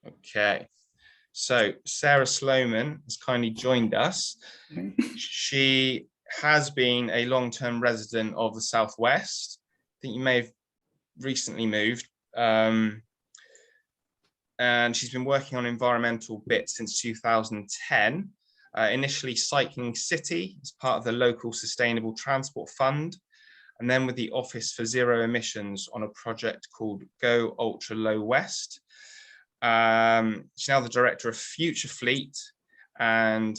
Okay, so Sara Sloman has kindly joined us. She has been a long-term resident of the Southwest. I think you may have recently moved. And she's been working on environmental bits since 2010. Initially Cycling City as part of the local Sustainable Transport Fund, and then with the Office for Zero Emissions on a project called Go Ultra Low West. She's now the director of Future Fleet and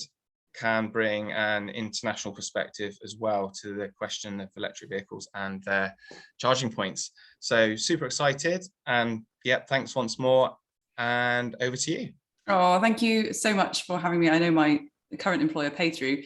can bring an international perspective as well to the question of electric vehicles and their charging points. So super excited, and yeah, thanks once more, and over to you. Oh, thank you so much for having me. I know my current employer, Paythrough,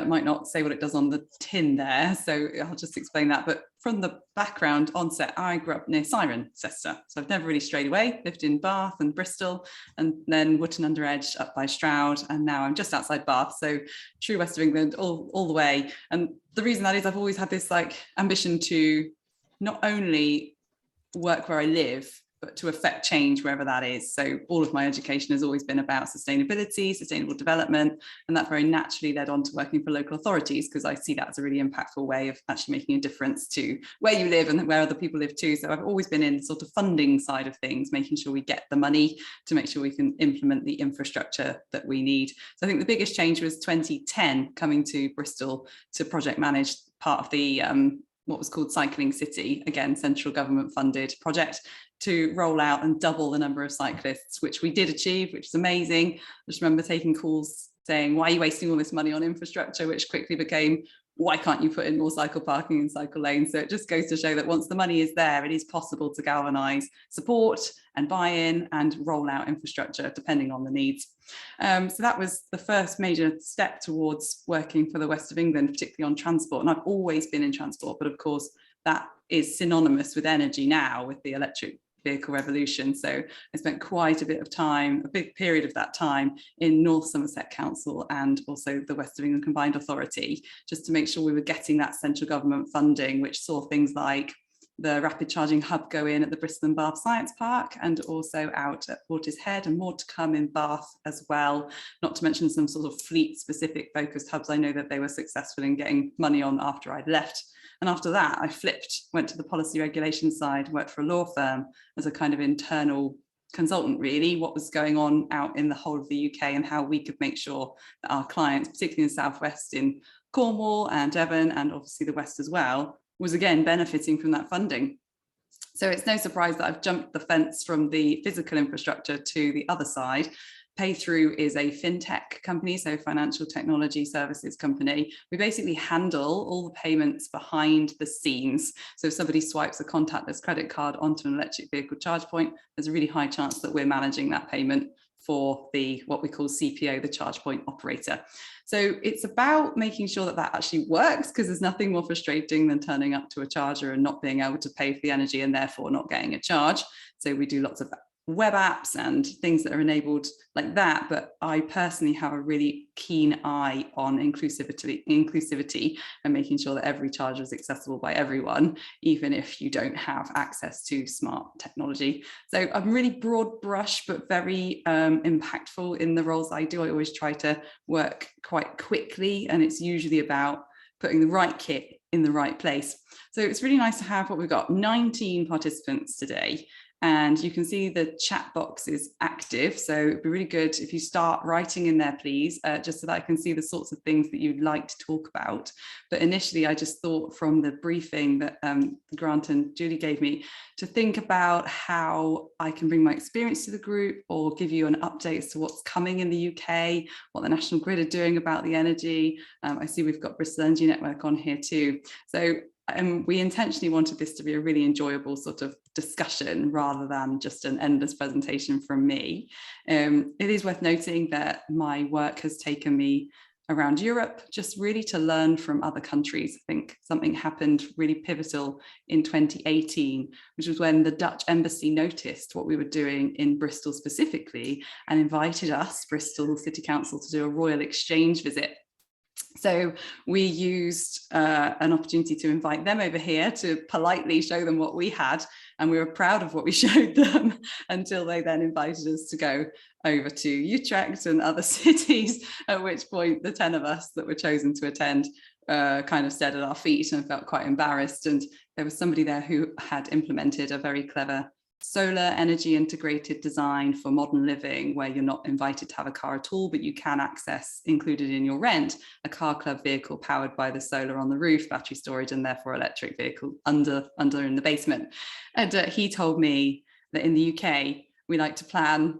might not say what it does on the tin there, so I'll just explain that. But from the background onset, I grew up near Cirencester, so I've never really strayed away. Lived in Bath and Bristol, and then Wootton-under-Edge up by Stroud, and now I'm just outside Bath, so true west of England all the way. And the reason that is I've always had this ambition to not only work where I live, but to affect change wherever that is. So all of my education has always been about sustainability, sustainable development, and that very naturally led on to working for local authorities, because I see that as a really impactful way of actually making a difference to where you live and where other people live too. So I've always been in the sort of funding side of things, making sure we get the money to make sure we can implement the infrastructure that we need. So I think the biggest change was 2010, coming to Bristol to project manage part of the what was called Cycling City, again, central government funded project, to roll out and double the number of cyclists, which we did achieve, which is amazing. I just remember taking calls saying, why are you wasting all this money on infrastructure, which quickly became, why can't you put in more cycle parking and cycle lanes? So it just goes to show that once the money is there, it is possible to galvanise support and buy-in and roll out infrastructure depending on the needs. So that was the first major step towards working for the West of England, particularly on transport. And I've always been in transport, but of course that is synonymous with energy now with the electric vehicle revolution. So I spent quite a bit of time, a big period of that time, in North Somerset Council and also the West of England Combined Authority, just to make sure we were getting that central government funding, which saw things like the rapid charging hub go in at the Bristol and Bath Science Park, and also out at Portishead, and more to come in Bath as well, not to mention some sort of fleet specific focused hubs I know that they were successful in getting money on after I'd left. And after that, I flipped, went to the policy regulation side, worked for a law firm as a kind of internal consultant, really, what was going on out in the whole of the UK and how we could make sure that our clients, particularly in the Southwest, in Cornwall and Devon, and obviously the West as well, was again benefiting from that funding. So it's no surprise that I've jumped the fence from the physical infrastructure to the other side. Paythrough is a fintech company, so financial technology services company. We basically handle all the payments behind the scenes. So if somebody swipes a contactless credit card onto an electric vehicle charge point, there's a really high chance that we're managing that payment for the what we call CPO, the charge point operator. So it's about making sure that that actually works, because there's nothing more frustrating than turning up to a charger and not being able to pay for the energy and therefore not getting a charge. So we do lots of web apps and things that are enabled like that. But I personally have a really keen eye on inclusivity and making sure that every charger is accessible by everyone, even if you don't have access to smart technology. So I'm really broad brush, but very impactful in the roles I do. I always try to work quite quickly, and it's usually about putting the right kit in the right place. So it's really nice to have what we've got, 19 participants today. And you can see the chat box is active. So it'd be really good if you start writing in there, please, just so that I can see the sorts of things that you'd like to talk about. But initially, I just thought from the briefing that Grant and Julie gave me to think about how I can bring my experience to the group or give you an update as to what's coming in the UK, what the National Grid are doing about the energy. I see we've got Bristol Energy Network on here too. So we intentionally wanted this to be a really enjoyable sort of discussion rather than just an endless presentation from me. It is worth noting that my work has taken me around Europe, just really to learn from other countries. I think something happened really pivotal in 2018, which was when the Dutch embassy noticed what we were doing in Bristol specifically and invited us, Bristol City Council, to do a royal exchange visit. So we used an opportunity to invite them over here to politely show them what we had, And we were proud of what we showed them until they then invited us to go over to Utrecht and other cities, at which point the 10 of us that were chosen to attend kind of stood at our feet and felt quite embarrassed. And there was somebody there who had implemented a very clever solar energy integrated design for modern living, where you're not invited to have a car at all, but you can access, included in your rent, a car club vehicle powered by the solar on the roof, battery storage, and therefore electric vehicle under in the basement. And he told me that in the UK, we like to plan,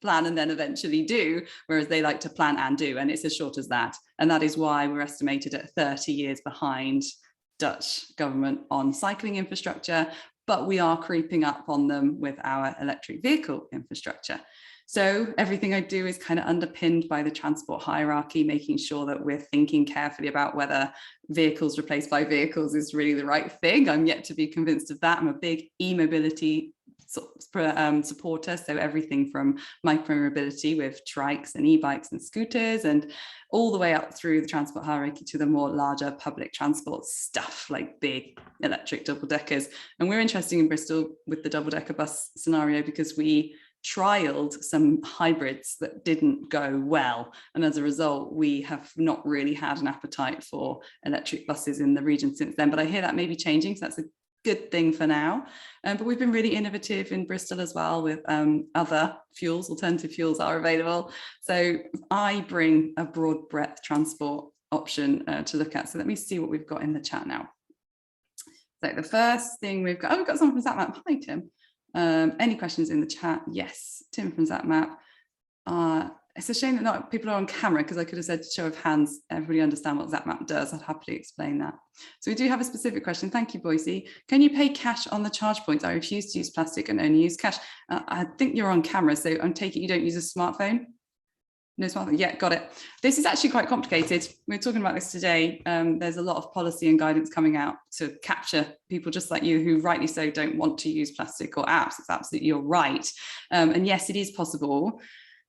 and then eventually do, whereas they like to plan and do, and it's as short as that. And that is why we're estimated at 30 years behind Dutch government on cycling infrastructure, but we are creeping up on them with our electric vehicle infrastructure. So everything I do is kind of underpinned by the transport hierarchy, making sure that we're thinking carefully about whether vehicles replaced by vehicles is really the right thing. I'm yet to be convinced of that. I'm a big e-mobility supporter, so everything from micro-mobility with trikes and e-bikes and scooters, and all the way up through the transport hierarchy to the more larger public transport stuff like big electric double-deckers. And we're interested in Bristol with the double-decker bus scenario because we trialed some hybrids that didn't go well, and as a result we have not really had an appetite for electric buses in the region since then. But I hear that may be changing, so that's a good thing for now. But we've been really innovative in Bristol as well with other fuels. Alternative fuels are available. So I bring a broad breadth transport option to look at. So let me see what we've got in the chat now. So the first thing we've got someone from ZapMap. Hi, Tim. Any questions in the chat? Yes, Tim from ZapMap. It's a shame that not people are on camera, because I could have said show of hands, everybody understand what ZapMap does. I'd happily explain that. So we do have a specific question. Thank you, Boise. Can you pay cash on the charge points? I refuse to use plastic and only use cash. I think you're on camera, so I'm taking you don't use a smartphone. No smartphone. Yeah, got it. This is actually quite complicated. We're talking about this today. There's a lot of policy and guidance coming out to capture people just like you who rightly so don't want to use plastic or apps. It's absolutely, you're right. And yes, it is possible.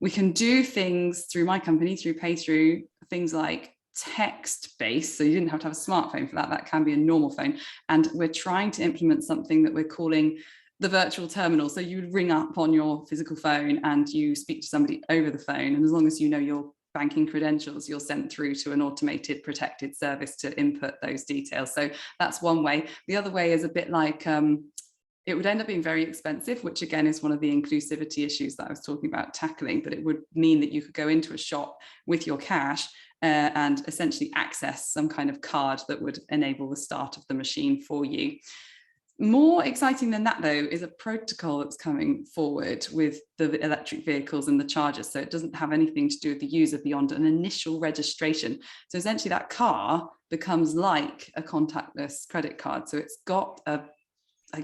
We can do things through my company, through Paythrough, things like text-based, so you didn't have to have a smartphone for that. That can be a normal phone. And we're trying to implement something that we're calling the virtual terminal. So you ring up on your physical phone and you speak to somebody over the phone. And as long as you know your banking credentials, you're sent through to an automated protected service to input those details. So that's one way. The other way is a bit like, it would end up being very expensive, which again is one of the inclusivity issues that I was talking about tackling, but it would mean that you could go into a shop with your cash and essentially access some kind of card that would enable the start of the machine for you. More exciting than that, though, is a protocol that's coming forward with the electric vehicles and the chargers. So it doesn't have anything to do with the user beyond an initial registration. So essentially that car becomes like a contactless credit card. So it's got a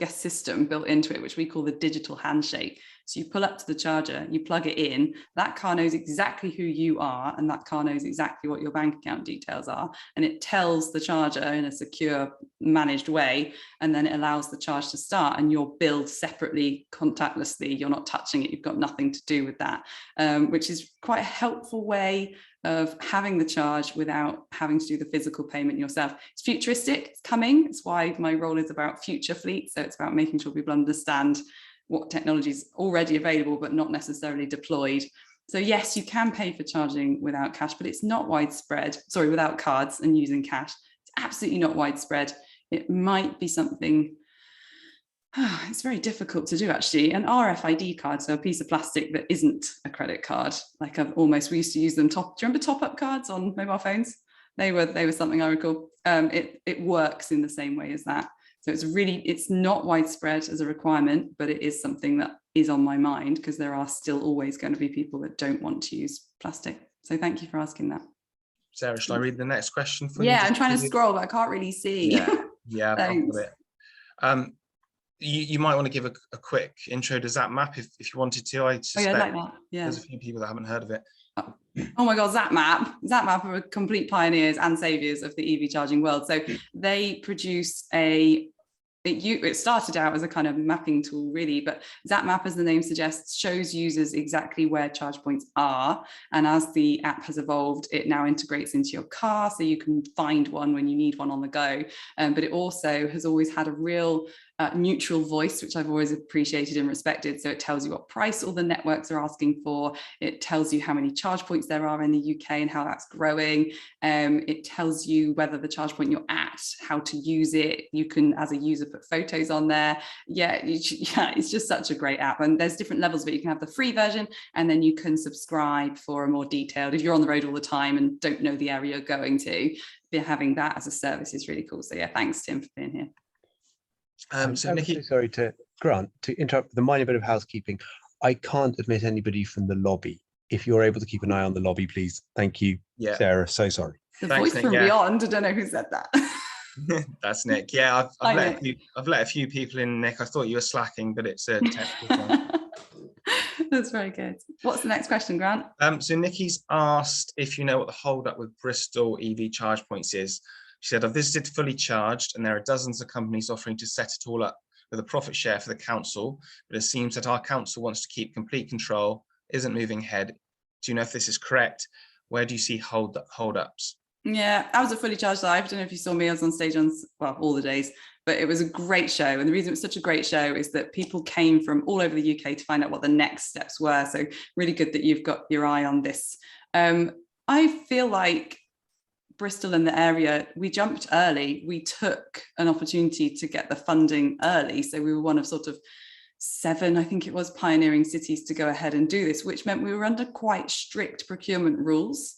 system built into it, which we call the digital handshake. So you pull up to the charger, you plug it in, that car knows exactly who you are, and that car knows exactly what your bank account details are. And it tells the charger in a secure, managed way, and then it allows the charge to start, and you're billed separately, contactlessly. You're not touching it. You've got nothing to do with that, which is quite a helpful way of having the charge without having to do the physical payment yourself. It's futuristic, it's coming. It's why my role is about future fleet. So it's about making sure people understand what technology is already available, but not necessarily deployed. So yes, you can pay for charging without cash, but it's not widespread, sorry, without cards and using cash. It's absolutely not widespread. It might be something, it's very difficult to do actually. An RFID card, so a piece of plastic that isn't a credit card, like we used to use them, do you remember top-up cards on mobile phones? They were something I recall. It works in the same way as that. So it's not widespread as a requirement, but it is something that is on my mind because there are still always going to be people that don't want to use plastic. So thank you for asking that. Sarah, shall I read the next question for you? Yeah, I'm trying to scroll, but I can't really see. Yeah, I've got it. You might want to give a quick intro to ZapMap if you wanted to. I suspect I'd like that. Yeah. There's a few people that haven't heard of it. Oh my God, ZapMap are complete pioneers and saviors of the EV charging world. So they produce it started out as a kind of mapping tool really, but ZapMap, as the name suggests, shows users exactly where charge points are. And as the app has evolved, it now integrates into your car, so you can find one when you need one on the go. But it also has always had a real neutral voice, which I've always appreciated and respected. So it tells you what price all the networks are asking for. It tells you how many charge points there are in the UK and how that's growing. It tells you whether the charge point you're at, how to use it. You can, as a user, put photos on there. Yeah, it's just such a great app. And there's different levels of it. You can have the free version, and then you can subscribe for a more detailed, if you're on the road all the time and don't know the area you're going to, having that as a service is really cool. So yeah, thanks Tim for being here. So Nikki, I'm so sorry to Grant to interrupt with a minor bit of housekeeping. I can't admit anybody from the lobby. If you're able to keep an eye on the lobby, please. Thank you, yeah, Sarah. So sorry. The Thanks, voice Nick, from yeah. beyond. I don't know who said that. That's Nick. Yeah, I've let a few people in, Nick. I thought you were slacking, but it's a technical thing. That's very good. What's the next question, Grant? So Nikki's asked if you know what the hold up with Bristol EV charge points is. She said, I've visited fully charged and there are dozens of companies offering to set it all up with a profit share for the council, but it seems that our council wants to keep complete control, isn't moving ahead. Do you know if this is correct? Where do you see hold ups? Yeah, I was at Fully Charged Live. I don't know if you saw me, I was on stage on, well, all the days, but it was a great show. And the reason it was such a great show is that people came from all over the UK to find out what the next steps were. So really good that you've got your eye on this. I feel like Bristol and the area, we jumped early. We took an opportunity to get the funding early. So we were one of sort of 7, I think it was, pioneering cities to go ahead and do this, which meant we were under quite strict procurement rules.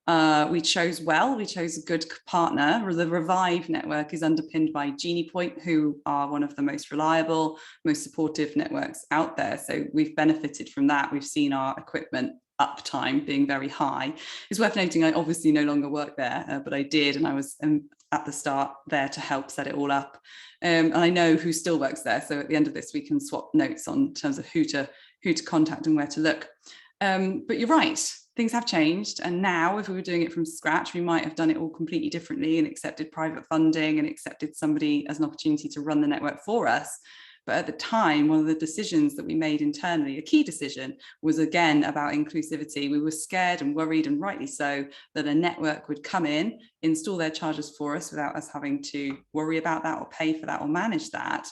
We chose well, we chose a good partner. The Revive network is underpinned by Genie Point, who are one of the most reliable, most supportive networks out there. So we've benefited from that. We've seen our equipment uptime being very high. It's worth noting I obviously no longer work there, but I did, and I was at the start there to help set it all up. And I know who still works there. So at the end of this, we can swap notes on terms of who to contact and where to look. But you're right. Things have changed, and now if we were doing it from scratch, we might have done it all completely differently and accepted private funding and accepted somebody as an opportunity to run the network for us. But at the time, one of the decisions that we made internally, a key decision, was again about inclusivity. We were scared and worried, and rightly so, that a network would come in, install their chargers for us without us having to worry about that or pay for that or manage that.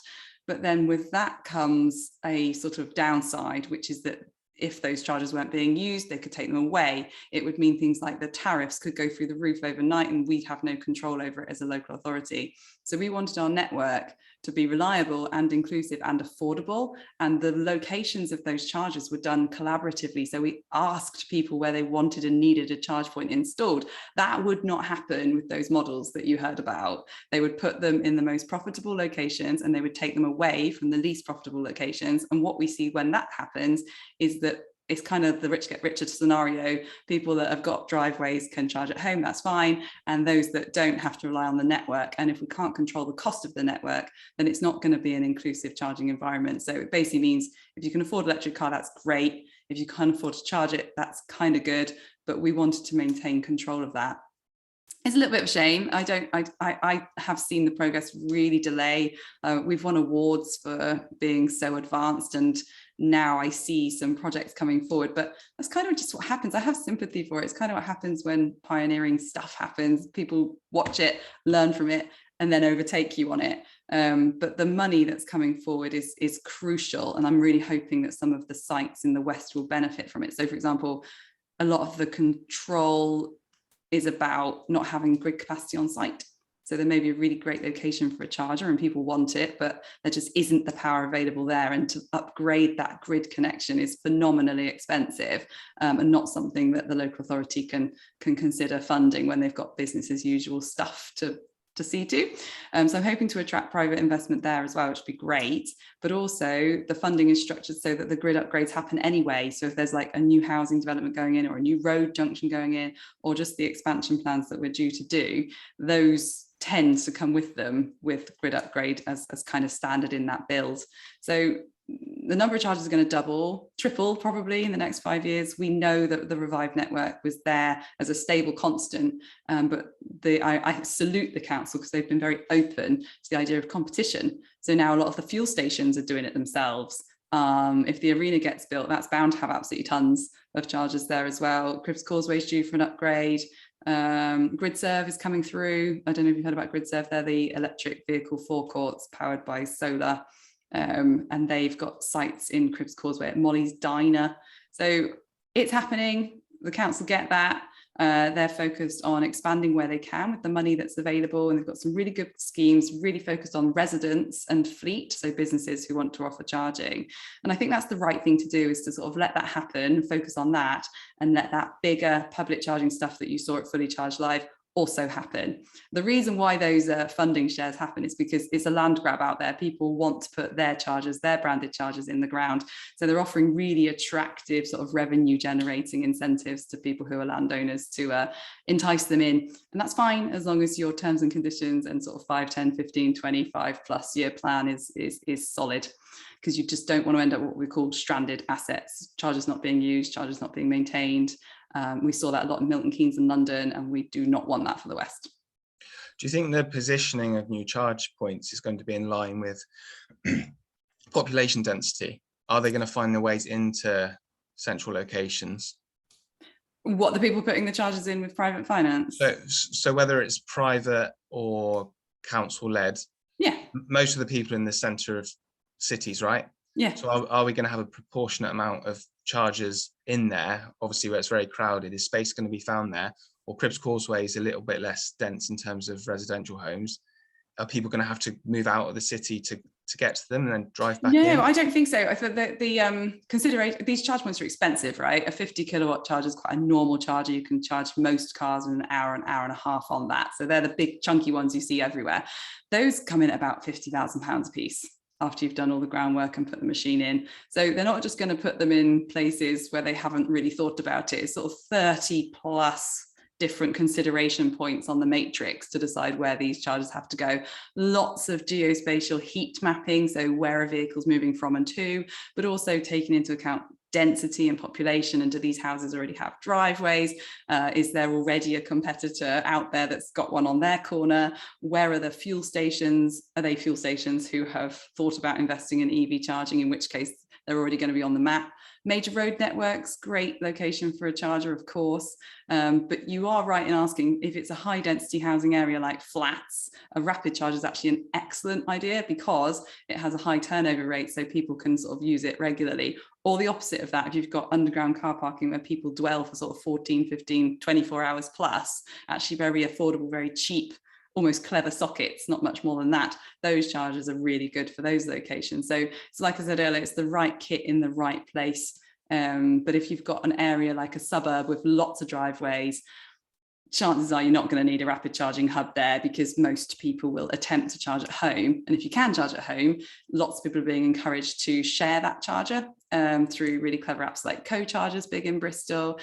But then with that comes a sort of downside, which is that if those chargers weren't being used, they could take them away. It would mean things like the tariffs could go through the roof overnight and we'd have no control over it as a local authority. So we wanted our network to be reliable and inclusive and affordable, and the locations of those chargers were done collaboratively. So we asked people where they wanted and needed a charge point installed. That would not happen with those models that you heard about. They would put them in the most profitable locations and they would take them away from the least profitable locations. And what we see when that happens is that it's kind of the rich get richer scenario. People that have got driveways can charge at home, that's fine. And those that don't have to rely on the network. And if we can't control the cost of the network, then it's not going to be an inclusive charging environment. So it basically means if you can afford an electric car, that's great. If you can't afford to charge it, that's kind of good. But we wanted to maintain control of that. It's a little bit of a shame. I have seen the progress really delay. We've won awards for being so advanced, and now I see some projects coming forward, but that's kind of just what happens. I have sympathy for it. It's kind of what happens when pioneering stuff happens. People watch it, learn from it, and then overtake you on it. But the money that's coming forward is crucial, and I'm really hoping that some of the sites in the West will benefit from it. So for example, a lot of the control is about not having grid capacity on site. So there may be a really great location for a charger and people want it, but there just isn't the power available there. And to upgrade that grid connection is phenomenally expensive, and not something that the local authority can consider funding when they've got business as usual stuff to see to. So I'm hoping to attract private investment there as well, which would be great. But also the funding is structured so that the grid upgrades happen anyway. So if there's like a new housing development going in or a new road junction going in, or just the expansion plans that we're due to do, those tend to come with them with grid upgrade as kind of standard in that build. So the number of chargers is going to double, triple probably in the next 5 years. We know that the Revive network was there as a stable constant, but I salute the council because they've been very open to the idea of competition. So now a lot of the fuel stations are doing it themselves. If the arena gets built, that's bound to have absolutely tons of chargers there as well. Cribs Causeway is due for an upgrade. GridServe is coming through. I don't know if you've heard about GridServe. They're the electric vehicle forecourts powered by solar. And they've got sites in Cribs Causeway at Molly's Diner. So it's happening. The council get that. They're focused on expanding where they can with the money that's available, and they've got some really good schemes really focused on residents and fleet, so businesses who want to offer charging. And I think that's the right thing to do, is to sort of let that happen, focus on that, and let that bigger public charging stuff that you saw at Fully Charged Live also happen. The reason why those funding shares happen is because it's a land grab out there. People want to put their chargers, their branded chargers, in the ground. So they're offering really attractive sort of revenue generating incentives to people who are landowners to entice them in. And that's fine, as long as your terms and conditions and sort of 5, 10, 15, 25 plus year plan is solid, because you just don't want to end up what we call stranded assets, chargers not being used, chargers not being maintained. We saw that a lot in Milton Keynes and London, and we do not want that for the West. Do you think the positioning of new charge points is going to be in line with population density? Are they going to find their ways into central locations? What, the people putting the chargers in with private finance? So whether it's private or council-led, yeah, most of the people in the centre of cities, right? Yeah. So are we going to have a proportionate amount of chargers in there? Obviously, where it's very crowded, is space going to be found there? Or Cribs Causeway is a little bit less dense in terms of residential homes. Are people going to have to move out of the city to get to them and then drive back in? No, I don't think so. I thought that the consideration, these charge points are expensive, right? A 50 kilowatt charger is quite a normal charger. You can charge most cars in an hour and a half on that. So they're the big chunky ones you see everywhere. Those come in at about £50,000 a piece after you've done all the groundwork and put the machine in. So they're not just going to put them in places where they haven't really thought about it. It's sort of 30 plus different consideration points on the matrix to decide where these chargers have to go. Lots of geospatial heat mapping, so where are vehicles moving from and to, but also taking into account density and population, and do these houses already have driveways? Is there already a competitor out there that's got one on their corner? Where are the fuel stations? Are they fuel stations who have thought about investing in EV charging, in which case they're already going to be on the map? Major road networks, great location for a charger, of course, but you are right in asking, if it's a high density housing area like flats, a rapid charger is actually an excellent idea because it has a high turnover rate, so people can sort of use it regularly. Or the opposite of that, if you've got underground car parking where people dwell for sort of 14, 15, 24 hours plus, actually very affordable, very cheap, almost clever sockets, not much more than that. Those chargers are really good for those locations. So it's like I said earlier, it's the right kit in the right place. But if you've got an area like a suburb with lots of driveways, chances are you're not going to need a rapid charging hub there, because most people will attempt to charge at home. And if you can charge at home, lots of people are being encouraged to share that charger through really clever apps like Co-Charger's big in Bristol.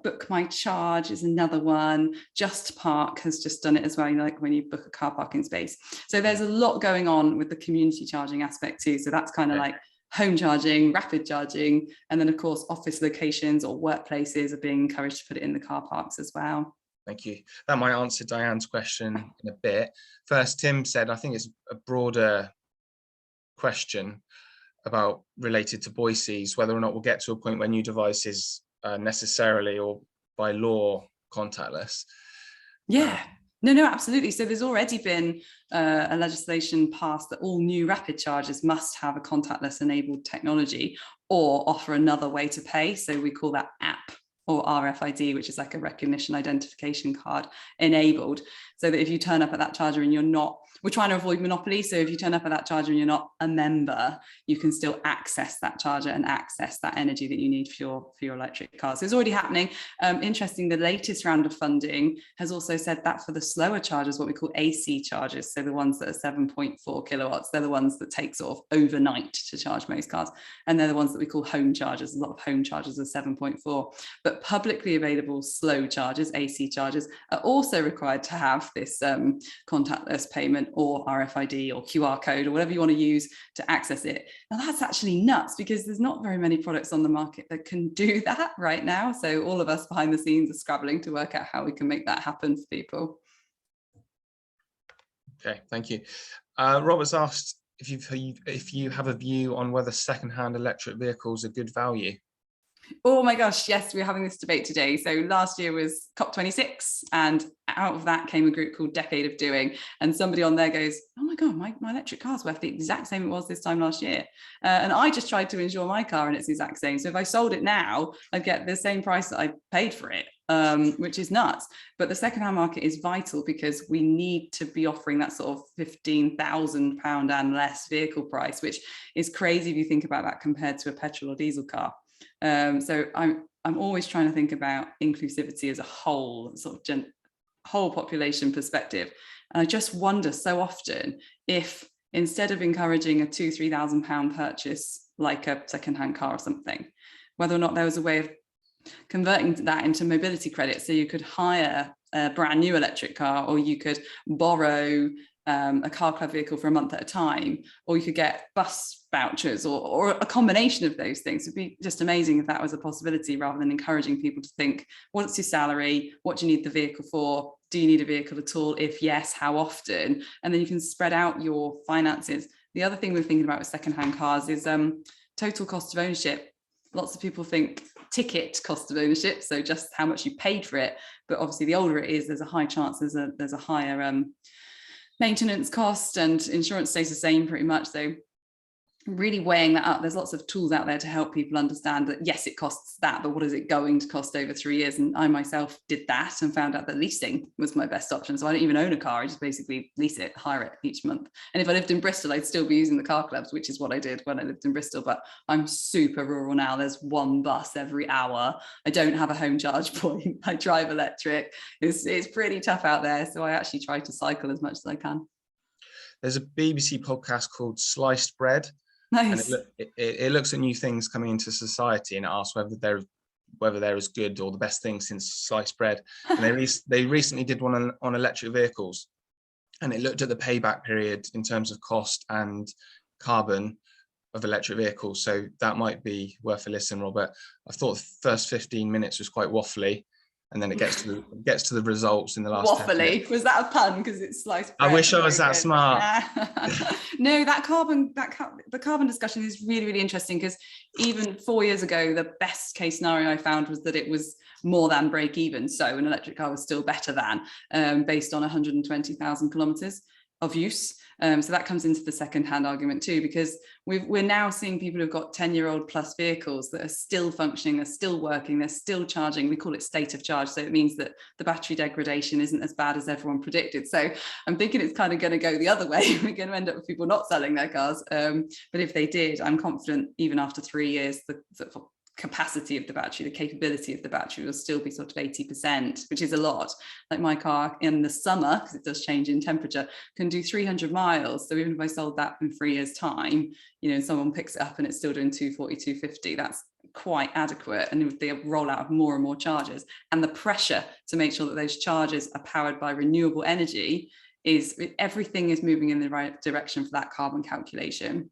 Book My Charge is another one. Just Park has just done it as well, you know, like when you book a car parking space. So there's a lot going on with the community charging aspect too. So that's kind of like home charging, rapid charging, and then of course office locations or workplaces are being encouraged to put it in the car parks as well. Thank you. That might answer Diane's question in a bit. First, Tim said, I think it's a broader question about related to Boise's, whether or not we'll get to a point where new devices necessarily or by law contactless. Yeah. No, absolutely. So there's already been a legislation passed that all new rapid chargers must have a contactless enabled technology or offer another way to pay. So we call that app or RFID, which is like a recognition identification card enabled. So that if you turn up at that charger and you're not, we're trying to avoid monopoly. So if you turn up at that charger and you're not a member, you can still access that charger and access that energy that you need for your electric car. So it's already happening. Interesting, the latest round of funding has also said that for the slower chargers, what we call AC chargers, so the ones that are 7.4 kilowatts, they're the ones that take sort of overnight to charge most cars. And they're the ones that we call home chargers. A lot of home chargers are 7.4. But publicly available slow chargers, AC chargers, are also required to have this contactless payment or RFID or QR code or whatever you want to use to access it. Now that's actually nuts, because there's not very many products on the market that can do that right now. So all of us behind the scenes are scrabbling to work out how we can make that happen for people. Okay, thank you. Robert's asked if you have a view on whether second-hand electric vehicles are good value. Oh my gosh, yes, we're having this debate today. So last year was COP26, and out of that came a group called Decade of Doing. And somebody on there goes, oh my God, my electric car's worth the exact same it was this time last year. And I just tried to insure my car and it's the exact same. So if I sold it now, I'd get the same price that I paid for it, which is nuts. But the secondhand market is vital because we need to be offering that sort of £15,000 and less vehicle price, which is crazy if you think about that compared to a petrol or diesel car. So I'm always trying to think about inclusivity as a whole, sort of whole population perspective. And I just wonder so often if instead of encouraging a £2,000-3,000 purchase, like a secondhand car or something, whether or not there was a way of converting that into mobility credit. So you could hire a brand new electric car, or you could borrow a car club vehicle for a month at a time, or you could get bus vouchers, or a combination of those things. It'd be just amazing if that was a possibility, rather than encouraging people to think, what's your salary? What do you need the vehicle for? Do you need a vehicle at all? If yes, how often? And then you can spread out your finances. The other thing we're thinking about with secondhand cars is total cost of ownership. Lots of people think ticket cost of ownership, so just how much you paid for it. But obviously, the older it is, there's a high chance there's a higher maintenance cost, and insurance stays the same pretty much. So really weighing that up. There's lots of tools out there to help people understand that, yes, it costs that, but what is it going to cost over 3 years? And I myself did that and found out that leasing was my best option. So I don't even own a car. I just basically lease it, hire it each month. And if I lived in Bristol, I'd still be using the car clubs, which is what I did when I lived in Bristol. But I'm super rural now. There's one bus every hour. I don't have a home charge point. I drive electric. It's pretty tough out there. So I actually try to cycle as much as I can. There's a BBC podcast called Sliced Bread. Nice. And it looks at new things coming into society, and it asks whether they're as good or the best thing since sliced bread. And they recently did one on electric vehicles, and it looked at the payback period in terms of cost and carbon of electric vehicles. So that might be worth a listen, Robert. I thought the first 15 minutes was quite waffly, and then it gets to the results in the last 10 waffly. minutes. Was that a pun? Because it's sliced bread. I wish I was that smart. No, the carbon discussion is really, really interesting, because even 4 years ago, the best case scenario I found was that it was more than break even. So an electric car was still better than, based on 120,000 kilometers of use. So that comes into the second-hand argument too, because we're now seeing people who've got 10-year-old plus vehicles that are still functioning, they're still working, they're still charging. We call it state of charge. So it means that the battery degradation isn't as bad as everyone predicted. So I'm thinking it's kind of going to go the other way. We're going to end up with people not selling their cars. But if they did, I'm confident even after 3 years, the capacity of the battery, the capability of the battery will still be sort of 80%, which is a lot. Like my car in the summer, because it does change in temperature, can do 300 miles. So even if I sold that in 3 years' time, someone picks it up and it's still doing 240, 250, that's quite adequate. And with the rollout of more and more chargers and the pressure to make sure that those chargers are powered by renewable energy, everything is moving in the right direction for that carbon calculation.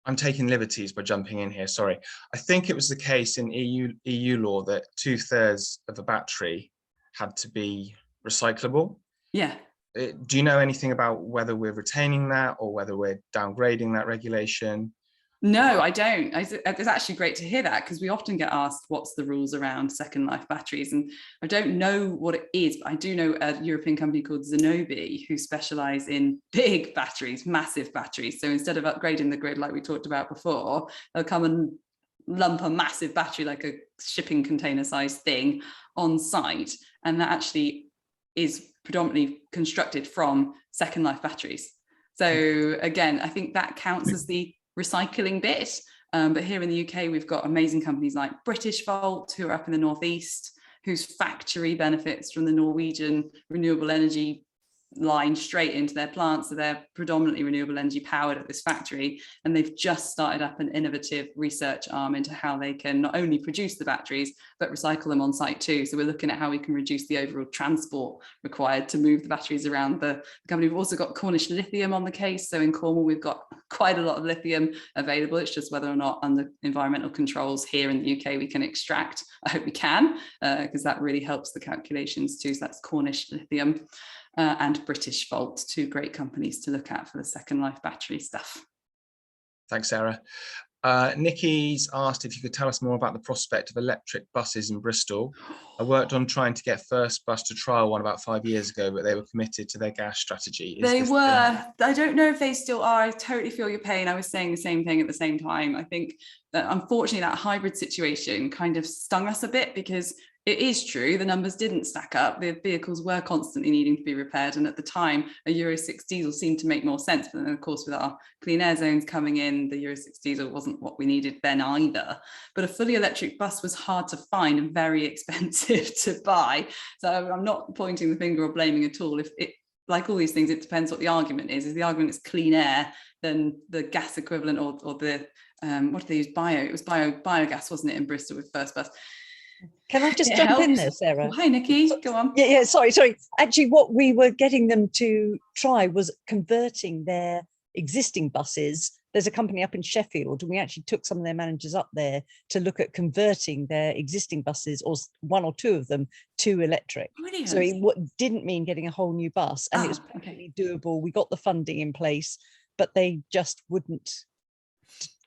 I'm taking liberties by jumping in here, sorry. I think it was the case in EU law that 2/3 of a battery had to be recyclable. Yeah. Do you know anything about whether we're retaining that or whether we're downgrading that regulation? No, I don't. It's actually great to hear that, because we often get asked what's the rules around second life batteries, and I don't know what it is, but I do know a European company called Zenobi who specialize in big batteries, massive batteries. So instead of upgrading the grid like we talked about before, they'll come and lump a massive battery, like a shipping container sized thing, on site, and that actually is predominantly constructed from second life batteries. So again, I think that counts as the recycling bit, but here in the UK we've got amazing companies like British Volt, who are up in the northeast, whose factory benefits from the Norwegian renewable energy line straight into their plants. So they're predominantly renewable energy powered at this factory, and they've just started up an innovative research arm into how they can not only produce the batteries but recycle them on site too. So we're looking at how we can reduce the overall transport required to move the batteries around the company. We've also got Cornish lithium on the case. So in Cornwall we've got quite a lot of lithium available. It's just whether or not under environmental controls here in the UK we can extract. I hope we can, because that really helps the calculations too. So that's Cornish lithium. And British Volt, two great companies to look at for the second life battery stuff. Thanks, Sarah. Nikki's asked if you could tell us more about the prospect of electric buses in Bristol. I worked on trying to get First Bus to trial one about 5 years ago, but they were committed to their gas strategy. They were. I don't know if they still are. I totally feel your pain. I was saying the same thing at the same time. I think that unfortunately that hybrid situation kind of stung us a bit, because it is true, the numbers didn't stack up. The vehicles were constantly needing to be repaired. And at the time, a Euro 6 diesel seemed to make more sense. But then, of course, with our clean air zones coming in, the Euro 6 diesel wasn't what we needed then either. But a fully electric bus was hard to find and very expensive to buy. So I'm not pointing the finger or blaming at all. If it, like all these things, it depends what the argument is. If the argument is clean air, then the gas equivalent or the, what do they use? It was biogas, wasn't it, in Bristol with First Bus? Can I just jump in there, Sarah? Oh, hi, Nikki, go on. Yeah, sorry. Actually, what we were getting them to try was converting their existing buses. There's a company up in Sheffield, and we actually took some of their managers up there to look at converting their existing buses, or one or two of them, to electric. Brilliant. So it didn't mean getting a whole new bus, and it was perfectly doable. We got the funding in place, but they just wouldn't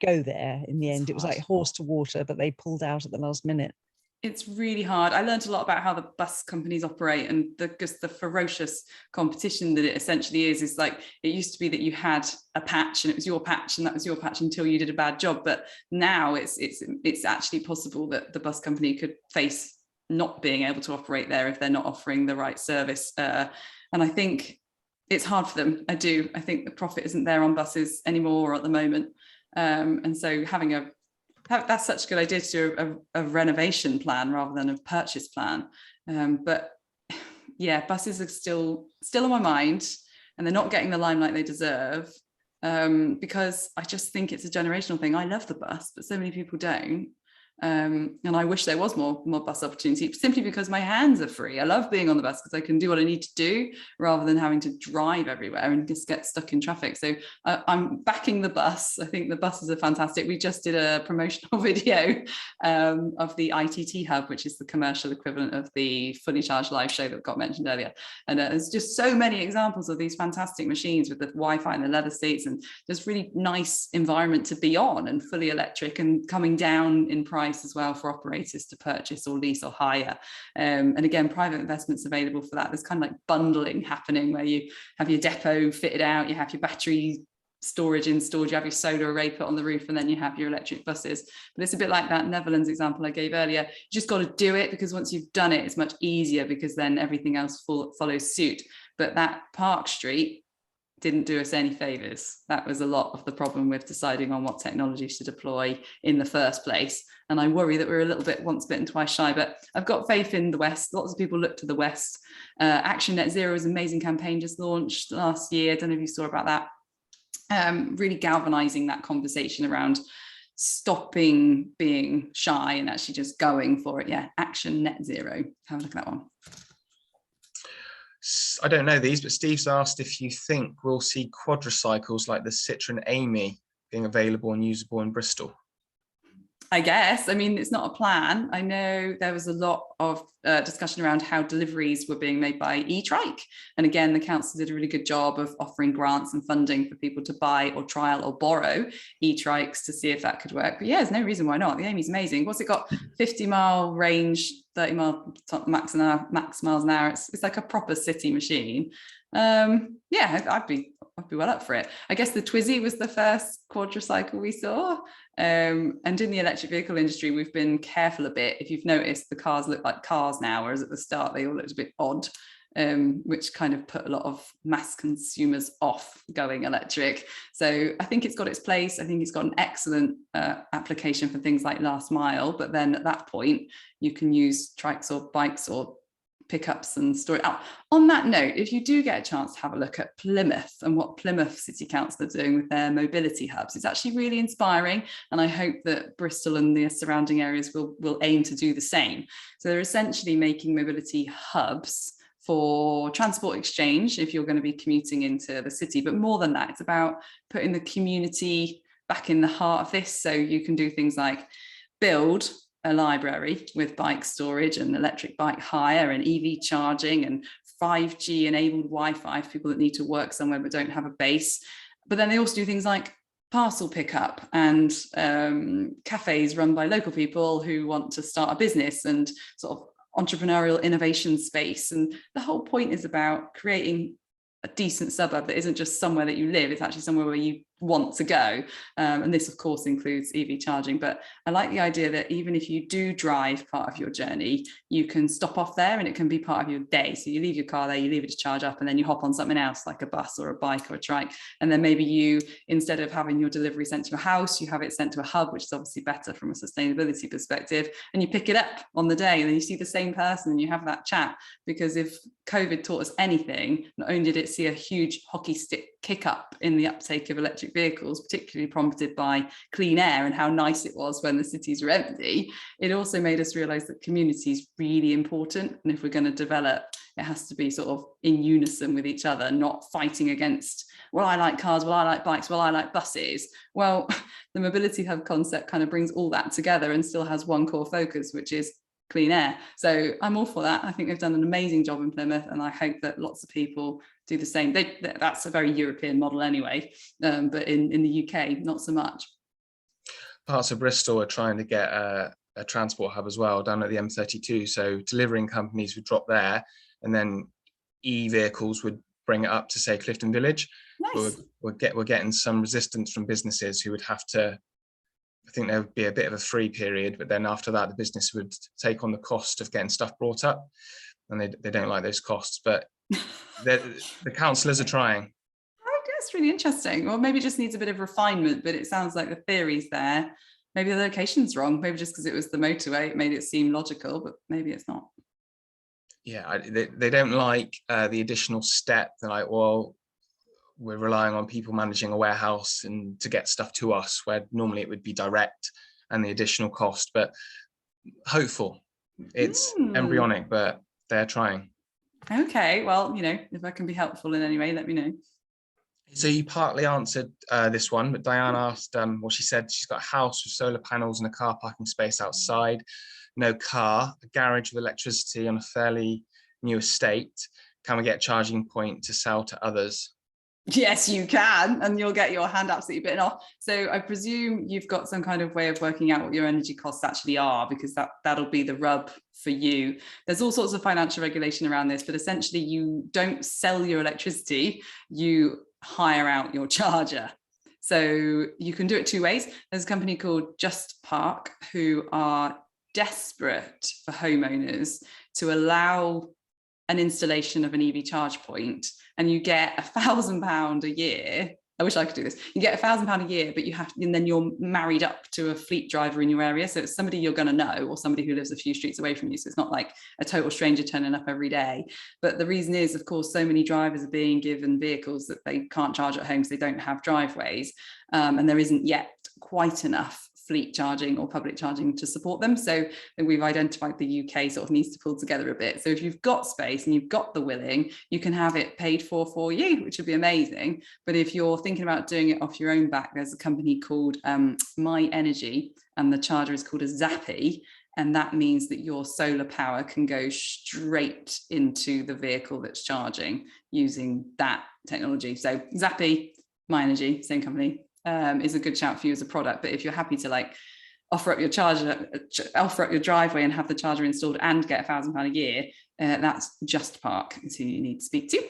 go there in the end. It was like horse to water, but they pulled out at the last minute. It's really hard. I learned a lot about how the bus companies operate, and just the ferocious competition that it essentially is like, it used to be that you had a patch and it was your patch and that was your patch until you did a bad job. But now it's actually possible that the bus company could face not being able to operate there if they're not offering the right service. And I think it's hard for them. I think the profit isn't there on buses anymore at the moment. And so that's such a good idea to do a renovation plan rather than a purchase plan. But yeah, buses are still on my mind, and they're not getting the limelight they deserve, because I just think it's a generational thing. I love the bus, but so many people don't. And I wish there was more bus opportunity, simply because my hands are free. I love being on the bus because I can do what I need to do rather than having to drive everywhere and just get stuck in traffic. So I'm backing the bus. I think the buses are fantastic. We just did a promotional video of the ITT Hub, which is the commercial equivalent of the Fully Charged live show that got mentioned earlier. And there's just so many examples of these fantastic machines with the Wi-Fi and the leather seats, and just really nice environment to be on, and fully electric and coming down in price as well for operators to purchase or lease or hire. And again, private investments available for that. There's kind of like bundling happening where you have your depot fitted out, you have your battery storage installed, you have your solar array put on the roof, and then you have your electric buses. But it's a bit like that Netherlands example I gave earlier. You just got to do it, because once you've done it, it's much easier, because then everything else follows suit. But that Park Street didn't do us any favors. That was a lot of the problem with deciding on what technology to deploy in the first place. And I worry that we're a little bit once bitten, twice shy, but I've got faith in the West. Lots of people look to the West. Action Net Zero is an amazing campaign just launched last year. I don't know if you saw about that. Really galvanizing that conversation around stopping being shy and actually just going for it. Yeah, Action Net Zero. Have a look at that one. I don't know these, but Steve's asked if you think we'll see quadricycles like the Citroen Amy being available and usable in Bristol. I guess. I mean, it's not a plan. I know there was a lot of discussion around how deliveries were being made by e-trike. And again, the council did a really good job of offering grants and funding for people to buy or trial or borrow e-trikes to see if that could work. But yeah, there's no reason why not. The Amy's amazing. What's it got? 50-mile range, 30-mile max miles an hour. It's like a proper city machine. Yeah, I'd be well up for it. I guess the Twizy was the first quadricycle we saw. And in the electric vehicle industry, we've been careful a bit. If you've noticed, the cars look like cars now, whereas at the start they all looked a bit odd, which kind of put a lot of mass consumers off going electric. So I think it's got its place. I think it's got an excellent application for things like last mile. But then at that point, you can use trikes or bikes or pickups and store it out. On that note, if you do get a chance to have a look at Plymouth and what Plymouth City Council are doing with their mobility hubs, it's actually really inspiring, and I hope that Bristol and the surrounding areas will aim to do the same. So they're essentially making mobility hubs for transport exchange if you're going to be commuting into the city, but more than that, it's about putting the community back in the heart of this. So you can do things like build a library with bike storage and electric bike hire and EV charging and 5G enabled Wi-Fi for people that need to work somewhere but don't have a base. But then they also do things like parcel pickup and cafes run by local people who want to start a business and sort of entrepreneurial innovation space. And the whole point is about creating a decent suburb that isn't just somewhere that you live, it's actually somewhere where you want to go. And this of course includes EV charging, but I like the idea that even if you do drive part of your journey, you can stop off there and it can be part of your day. So you leave your car there, you leave it to charge up, and then you hop on something else like a bus or a bike or a trike. And then maybe you, instead of having your delivery sent to your house, you have it sent to a hub, which is obviously better from a sustainability perspective, and you pick it up on the day and then you see the same person and you have that chat. Because if COVID taught us anything, not only did it see a huge hockey stick kick up in the uptake of electric vehicles, particularly prompted by clean air and how nice it was when the cities were empty, it also made us realize that community is really important. And if we're going to develop, it has to be sort of in unison with each other, not fighting against, well, I like cars, well, I like bikes, well, I like buses. Well, the mobility hub concept kind of brings all that together and still has one core focus, which is clean air. So I'm all for that. I think they've done an amazing job in Plymouth, and I hope that lots of people do the same. That's a very European model anyway, but in the UK, not so much. Parts of Bristol are trying to get a transport hub as well down at the M32. So delivering companies would drop there, and then e-vehicles would bring it up to, say, Clifton Village. Nice. We're getting some resistance from businesses who would have to, I think there would be a bit of a free period, but then after that, the business would take on the cost of getting stuff brought up, and they don't like those costs. But the councillors are trying. Oh, that's really interesting. Well, maybe it just needs a bit of refinement, but it sounds like the theory's there. Maybe the location's wrong. Maybe just because it was the motorway, it made it seem logical, but maybe it's not. Yeah, they don't like the additional step. They're like, well, we're relying on people managing a warehouse and to get stuff to us, where normally it would be direct and the additional cost. But hopeful. It's embryonic, but they're trying. Okay, well, if I can be helpful in any way, let me know. So you partly answered this one, but Diane asked, she said she's got a house with solar panels and a car parking space outside, no car, a garage with electricity on a fairly new estate. Can we get a charging point to sell to others? Yes, you can, and you'll get your hand absolutely bitten off. So I presume you've got some kind of way of working out what your energy costs actually are, because that'll be the rub for you. There's all sorts of financial regulation around this, but essentially you don't sell your electricity, you hire out your charger. So you can do it two ways. There's a company called Just Park who are desperate for homeowners to allow an installation of an EV charge point, and you get £1,000 a year. I wish I could do this. You get £1,000 a year, but and then you're married up to a fleet driver in your area. So it's somebody you're going to know, or somebody who lives a few streets away from you. So it's not like a total stranger turning up every day. But the reason is, of course, so many drivers are being given vehicles that they can't charge at home because they don't have driveways. And there isn't yet quite enough fleet charging or public charging to support them. So we've identified the UK sort of needs to pull together a bit. So if you've got space and you've got the willing, you can have it paid for you, which would be amazing. But if you're thinking about doing it off your own back, there's a company called My Energy, and the charger is called a Zappy. And that means that your solar power can go straight into the vehicle that's charging using that technology. So Zappy, My Energy, same company, is a good shout for you as a product. But if you're happy to offer up your charger, offer up your driveway and have the charger installed and get £1,000 a year, that's Just Park. It's who you need to speak to.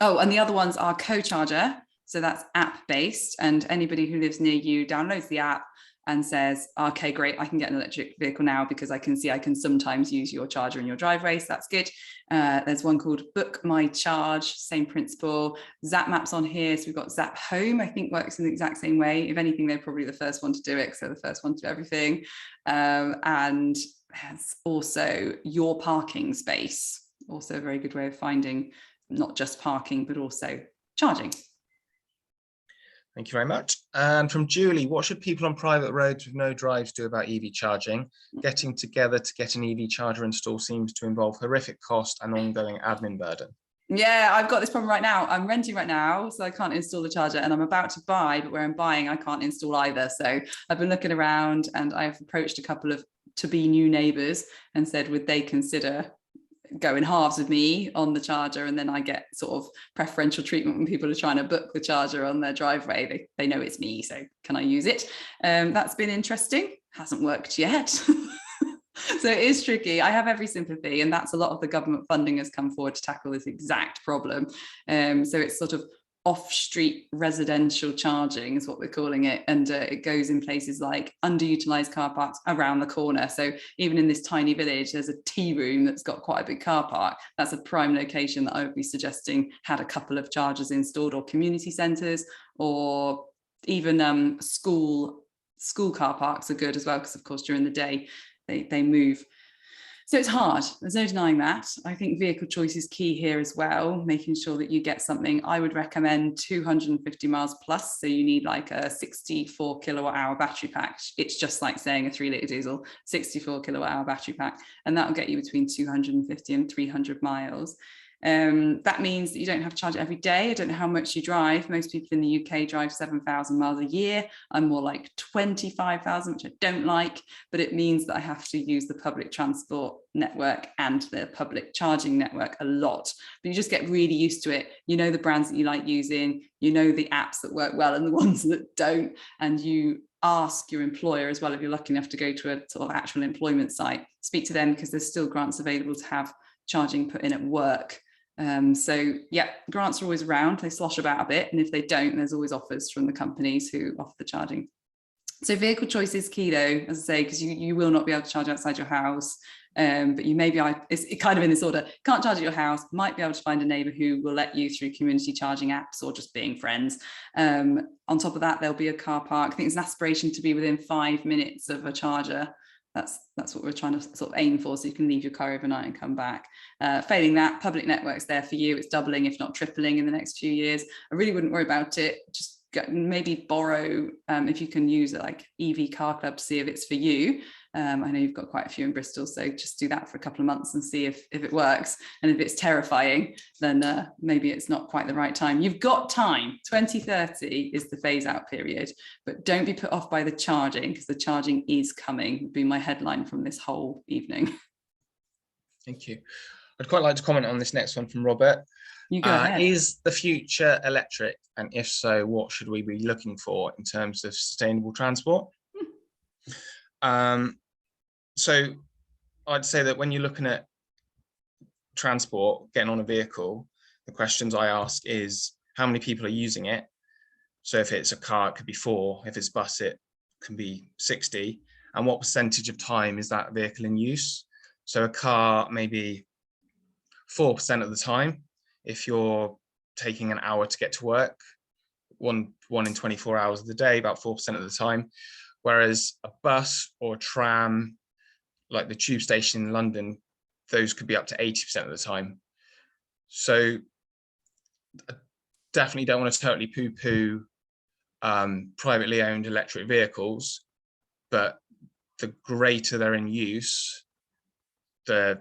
Oh, and the other ones are Co-Charger. So that's app-based, and anybody who lives near you downloads the app and says, okay, great, I can get an electric vehicle now because I can see I can sometimes use your charger in your driveway, so that's good. There's one called Book My Charge, same principle. Zap Maps on here, so we've got Zap Home, I think works in the exact same way. If anything, they're probably the first one to do it, so the first one to do everything. And there's also Your Parking Space, also a very good way of finding not just parking, but also charging. Thank you very much. And from Julie, what should people on private roads with no drives do about EV charging? Getting together to get an EV charger installed seems to involve horrific cost and ongoing admin burden. Yeah, I've got this problem right now. I'm renting right now, so I can't install the charger, and I'm about to buy, but where I'm buying, I can't install either. So I've been looking around, and I've approached a couple of to-be new neighbours and said, would they consider go in halves with me on the charger, and then I get sort of preferential treatment when people are trying to book the charger on their driveway. They know it's me, so can I use it? That's been interesting. Hasn't worked yet. So it is tricky. I have every sympathy, and that's a lot of the government funding has come forward to tackle this exact problem. So it's sort of off-street residential charging is what we're calling it, and it goes in places like underutilized car parks around the corner. So even in this tiny village, there's a tea room that's got quite a big car park. That's a prime location that I would be suggesting had a couple of chargers installed, or community centres, or even school car parks are good as well, because of course during the day they move. So it's hard, there's no denying that. I think vehicle choice is key here as well, making sure that you get something. I would recommend 250 miles plus, so you need like a 64 kilowatt hour battery pack. It's just like saying a 3-litre diesel, 64 kilowatt hour battery pack, and that'll get you between 250 and 300 miles. That means that you don't have to charge it every day. I don't know how much you drive. Most people in the UK drive 7,000 miles a year. I'm more like 25,000, which I don't like, but it means that I have to use the public transport network and the public charging network a lot. But you just get really used to it. You know the brands that you like using, you know the apps that work well and the ones that don't, and you ask your employer as well, if you're lucky enough to go to a sort of actual employment site, speak to them, because there's still grants available to have charging put in at work. So yeah, grants are always around. They slosh about a bit, and if they don't, there's always offers from the companies who offer the charging. So vehicle choice is key though, as I say, because you will not be able to charge outside your house, but you maybe, it's kind of in this order, can't charge at your house, might be able to find a neighbour who will let you through community charging apps or just being friends. On top of that, there'll be a car park. I think it's an aspiration to be within 5 minutes of a charger. That's what we're trying to sort of aim for, so you can leave your car overnight and come back. Failing that, public network's there for you. It's doubling, if not tripling, in the next few years. I really wouldn't worry about it. Just maybe borrow, if you can use it, like EV Car Club, to see if it's for you. I know you've got quite a few in Bristol, so just do that for a couple of months and see if it works. And if it's terrifying, then maybe it's not quite the right time. You've got time. 2030 is the phase out period, but don't be put off by the charging, because the charging is coming, would be my headline from this whole evening. Thank you. I'd quite like to comment on this next one from Robert. You go ahead. Is the future electric? And if so, what should we be looking for in terms of sustainable transport? So I'd say that when you're looking at transport, getting on a vehicle, the questions I ask is how many people are using it. So if it's a car, it could be 4. If it's a bus, it can be 60. And what percentage of time is that vehicle in use? So a car, maybe 4% of the time. If you're taking an hour to get to work, one in 24 hours of the day, about 4% of the time. Whereas a bus or a tram, like the tube station in London, those could be up to 80% of the time. So I definitely don't want to totally poo-poo privately owned electric vehicles, but the greater they're in use, the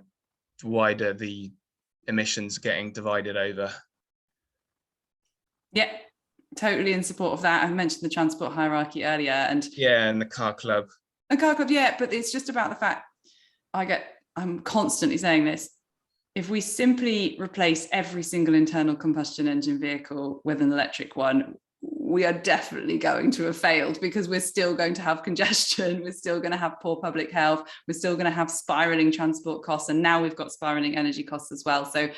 wider the emissions getting divided over. Yeah, totally in support of that. I mentioned the transport hierarchy earlier, and yeah, and the car club. A car club, yeah, but it's just about the fact I'm constantly saying this. If we simply replace every single internal combustion engine vehicle with an electric one, we are definitely going to have failed, because we're still going to have congestion, we're still going to have poor public health, we're still going to have spiraling transport costs, and now we've got spiraling energy costs as well. So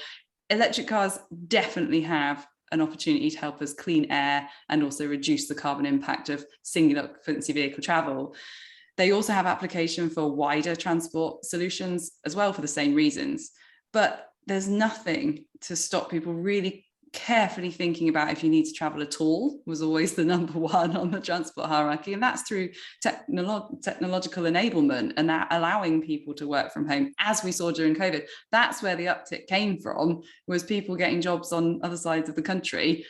electric cars definitely have an opportunity to help us clean air and also reduce the carbon impact of single occupancy vehicle travel. They also have application for wider transport solutions as well, for the same reasons. But there's nothing to stop people really carefully thinking about if you need to travel at all, was always the number one on the transport hierarchy. And that's through technological enablement and that allowing people to work from home, as we saw during COVID. That's where the uptick came from, was people getting jobs on other sides of the country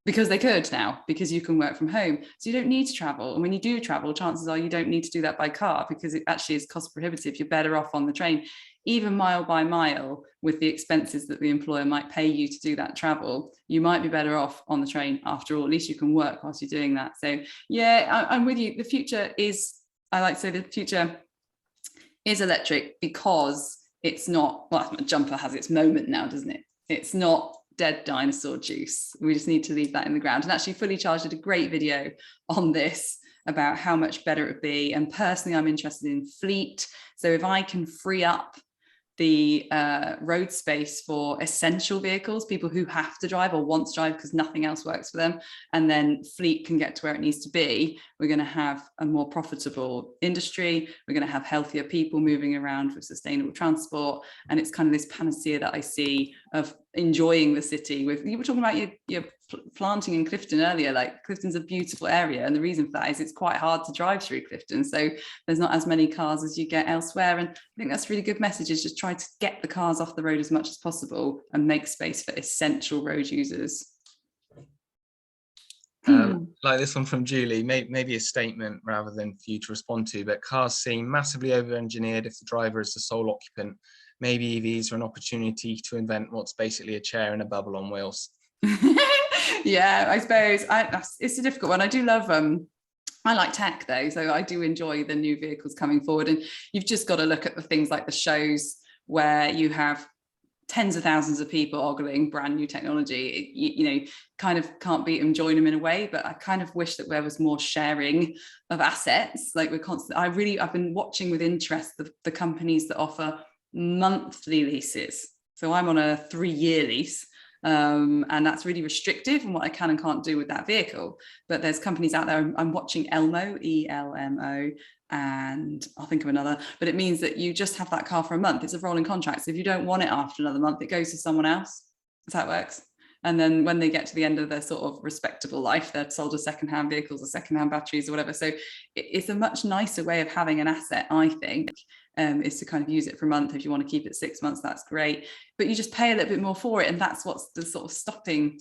because they could now, because you can work from home. So you don't need to travel. And when you do travel, chances are you don't need to do that by car, because it actually is cost prohibitive. You're better off on the train, even mile by mile, with the expenses that the employer might pay you to do that travel. You might be better off on the train after all. At least you can work whilst you're doing that. So yeah, I'm with you. The future is, I like to say, the future is electric, because it's not, well, jumper has its moment now, doesn't it? It's not dead dinosaur juice. We just need to leave that in the ground. And actually Fully Charged did a great video on this about how much better it would be. And personally, I'm interested in fleet. So if I can free up the road space for essential vehicles, people who have to drive or want to drive because nothing else works for them, and then fleet can get to where it needs to be, we're going to have a more profitable industry. We're going to have healthier people moving around with sustainable transport. And it's kind of this panacea that I see of enjoying the city. With, you were talking about your planting in Clifton earlier, like Clifton's a beautiful area, and the reason for that is it's quite hard to drive through Clifton, so there's not as many cars as you get elsewhere. And I think that's a really good message, is just try to get the cars off the road as much as possible and make space for essential road users. Like this one from Julie, maybe a statement rather than for you to respond to, but cars seem massively over-engineered if the driver is the sole occupant. Maybe EVs are an opportunity to invent what's basically a chair in a bubble on wheels. Yeah, I suppose it's a difficult one. I do love I like tech though, so I do enjoy the new vehicles coming forward. And you've just got to look at the things like the shows where you have tens of thousands of people ogling brand new technology. You know, kind of can't beat them, join them in a way, but I kind of wish that there was more sharing of assets. Like we're constantly, I've been watching with interest the companies that offer monthly leases. So I'm on a 3-year lease. And that's really restrictive in what I can and can't do with that vehicle. But there's companies out there, I'm watching Elmo, ELMO, and I'll think of another, but it means that you just have that car for a month. It's a rolling contract. So if you don't want it after another month, it goes to someone else. That's how it works. And then when they get to the end of their sort of respectable life, they're sold as secondhand vehicles or secondhand batteries or whatever. So it's a much nicer way of having an asset, I think, is to kind of use it for a month. If you want to keep it 6 months, that's great. But you just pay a little bit more for it. And that's what's the sort of stopping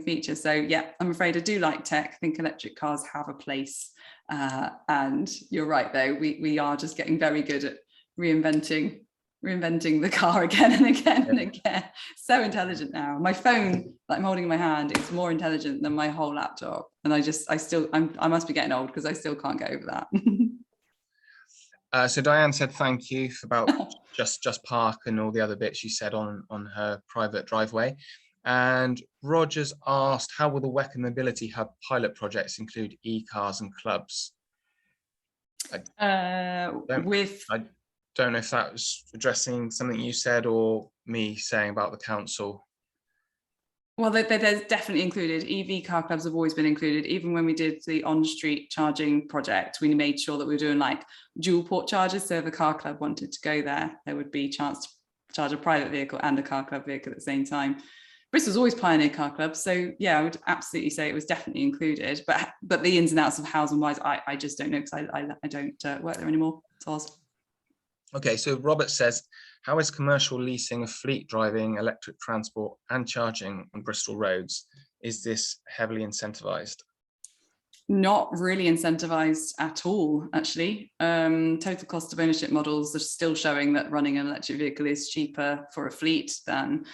feature. So yeah, I'm afraid I do like tech. I think electric cars have a place. And you're right, though, we are just getting very good at reinventing the car again and again and again. So intelligent now. My phone that I'm holding in my hand is more intelligent than my whole laptop. And I must be getting old because I still can't get over that. So Diane said thank you about just park and all the other bits you said on her private driveway. And Rogers asked, how will the WECA Mobility Hub pilot projects include e-cars and clubs? I don't know if that was addressing something you said or me saying about the council. Well, there's definitely included. EV car clubs have always been included. Even when we did the on-street charging project, we made sure that we were doing like dual port chargers. So if a car club wanted to go there would be a chance to charge a private vehicle and a car club vehicle at the same time. Bristol's always pioneered car clubs. So yeah, I would absolutely say it was definitely included. But the ins and outs of housing wise, I just don't know because I don't work there anymore. It's Okay, so Robert says, how is commercial leasing of fleet driving, electric transport and charging on Bristol roads? Is this heavily incentivized? Not really incentivized at all, actually. Total cost of ownership models are still showing that running an electric vehicle is cheaper for a fleet than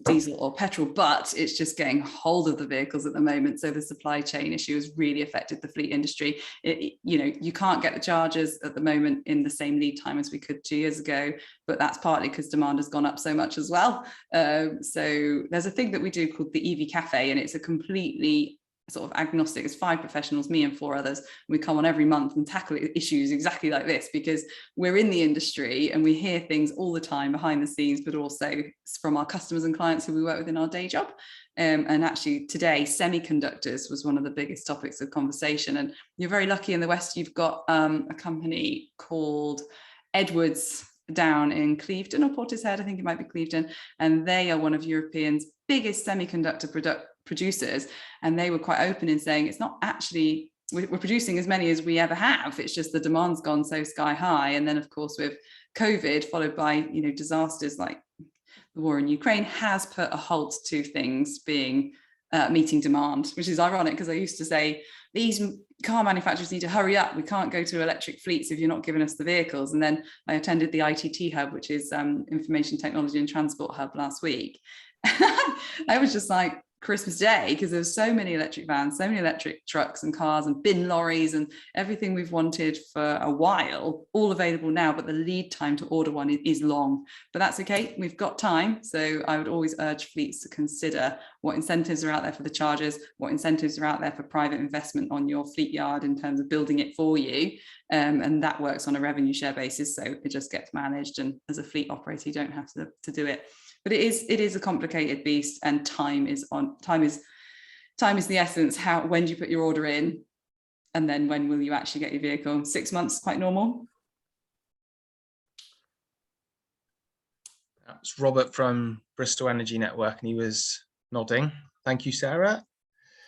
diesel or petrol, but it's just getting hold of the vehicles at the moment. So the supply chain issue has really affected the fleet industry. You can't get the chargers at the moment in the same lead time as we could 2 years ago, but that's partly because demand has gone up so much as well. So there's a thing that we do called the EV Cafe, and it's a completely sort of agnostic. It's 5 professionals, me and 4 others. We come on every month and tackle issues exactly like this because we're in the industry and we hear things all the time behind the scenes, but also from our customers and clients who we work with in our day job. And actually today, semiconductors was one of the biggest topics of conversation. And you're very lucky in the West, you've got a company called Edwards down in Clevedon or Portishead, I think it might be Clevedon, and they are one of Europe's biggest semiconductor producers, and they were quite open in saying it's not actually we're producing as many as we ever have, it's just the demand's gone so sky high. And then of course with COVID followed by disasters like the war in Ukraine has put a halt to things being meeting demand, which is ironic because I used to say these car manufacturers need to hurry up, we can't go to electric fleets if you're not giving us the vehicles. And then I attended the ITT hub, which is Information Technology and Transport Hub last week, I was just like Christmas Day, because there's so many electric vans, so many electric trucks and cars and bin lorries and everything we've wanted for a while, all available now, but the lead time to order one is long. But that's okay, we've got time. So I would always urge fleets to consider what incentives are out there for the chargers, what incentives are out there for private investment on your fleet yard in terms of building it for you. And that works on a revenue share basis, so it just gets managed, and as a fleet operator you don't have to do it. But it is a complicated beast, and time is the essence. When do you put your order in, and then when will you actually get your vehicle? 6 months, quite normal. That's Robert from Bristol Energy Network, and he was nodding. Thank you, Sarah.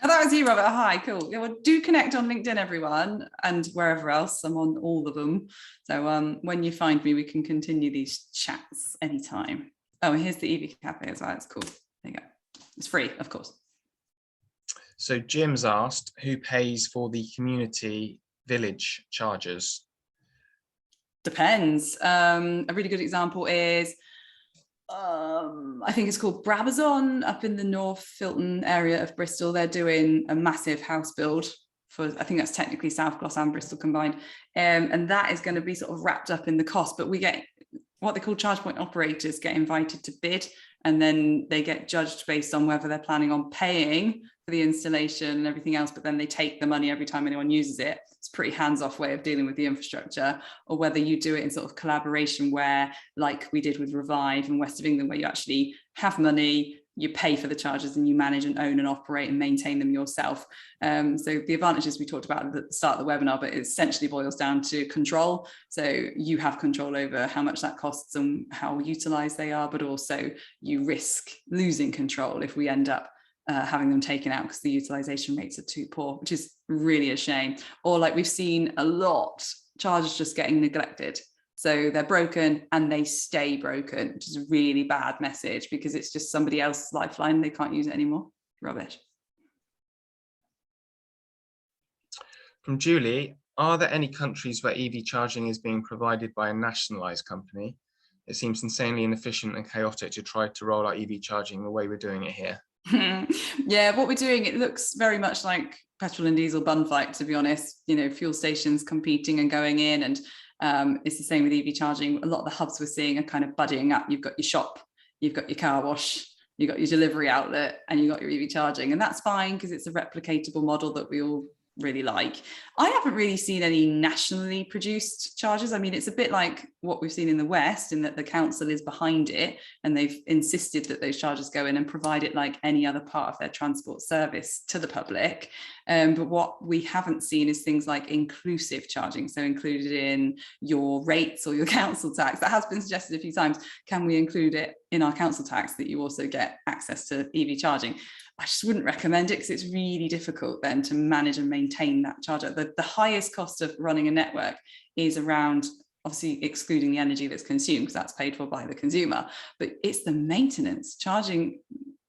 Oh, that was you, Robert. Hi, cool. Yeah, well, do connect on LinkedIn, everyone, and wherever else. I'm on all of them. So when you find me, we can continue these chats anytime. Oh, and here's the EV Cafe as well. It's cool. There you go. It's free, of course. So Jim's asked, who pays for the community village charges? Depends. A really good example is, I think it's called Brabazon up in the North Filton area of Bristol. They're doing a massive house build for, I think that's technically South Gloss and Bristol combined. And that is going to be sort of wrapped up in the cost, but we get what they call charge point operators get invited to bid, and then they get judged based on whether they're planning on paying for the installation and everything else, but then they take the money every time anyone uses it. It's a pretty hands-off way of dealing with the infrastructure, or whether you do it in sort of collaboration where, like we did with Revive in West of England, where you actually have money, you pay for the charges, and you manage and own and operate and maintain them yourself. So the advantages we talked about at the start of the webinar, but it essentially boils down to control. So you have control over how much that costs and how utilized they are, but also you risk losing control if we end up having them taken out because the utilization rates are too poor, which is really a shame. Or like we've seen a lot, chargers just getting neglected. So they're broken and they stay broken, which is a really bad message because it's just somebody else's lifeline. They can't use it anymore. Rubbish. From Julie, are there any countries where EV charging is being provided by a nationalised company? It seems insanely inefficient and chaotic to try to roll out EV charging the way we're doing it here. Yeah, what we're doing, it looks very much like petrol and diesel bun fight, to be honest. You know, fuel stations competing and going in, and it's the same with EV charging. A lot of the hubs we're seeing are kind of buddying up. You've got your shop, you've got your car wash, you've got your delivery outlet, and you've got your EV charging. And that's fine because it's a replicatable model that we all really like. I haven't really seen any nationally produced chargers. I mean, it's a bit like what we've seen in the West, in that the council is behind it and they've insisted that those chargers go in and provide it like any other part of their transport service to the public. But what we haven't seen is things like inclusive charging, so included in your rates or your council tax. That has been suggested a few times. Can we include it in our council tax that you also get access to EV charging? I just wouldn't recommend it because it's really difficult then to manage and maintain that charger. The highest cost of running a network is around, obviously excluding the energy that's consumed because that's paid for by the consumer, but it's the maintenance.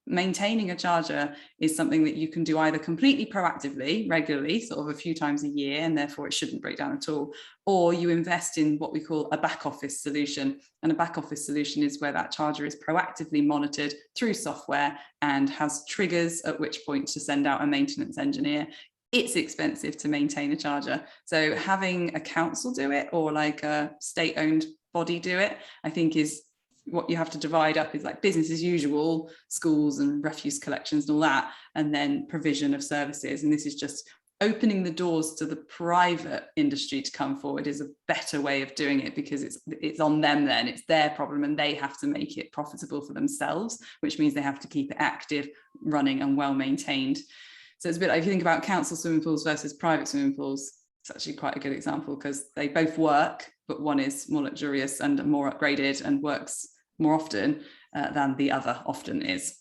Maintaining a charger is something that you can do either completely proactively, regularly, sort of a few times a year, and therefore it shouldn't break down at all, or you invest in what we call a back office solution. And a back office solution is where that charger is proactively monitored through software and has triggers at which point to send out a maintenance engineer. It's expensive to maintain a charger. So having a council do it or like a state-owned body do it, I think is what you have to divide up, is like business as usual, schools and refuse collections and all that, and then provision of services. And this is just opening the doors to the private industry to come forward is a better way of doing it, because it's on them then, it's their problem and they have to make it profitable for themselves, which means they have to keep it active, running and well maintained. So it's a bit like if you think about council swimming pools versus private swimming pools, it's actually quite a good example because they both work, but one is more luxurious and more upgraded and works more often than the other often is.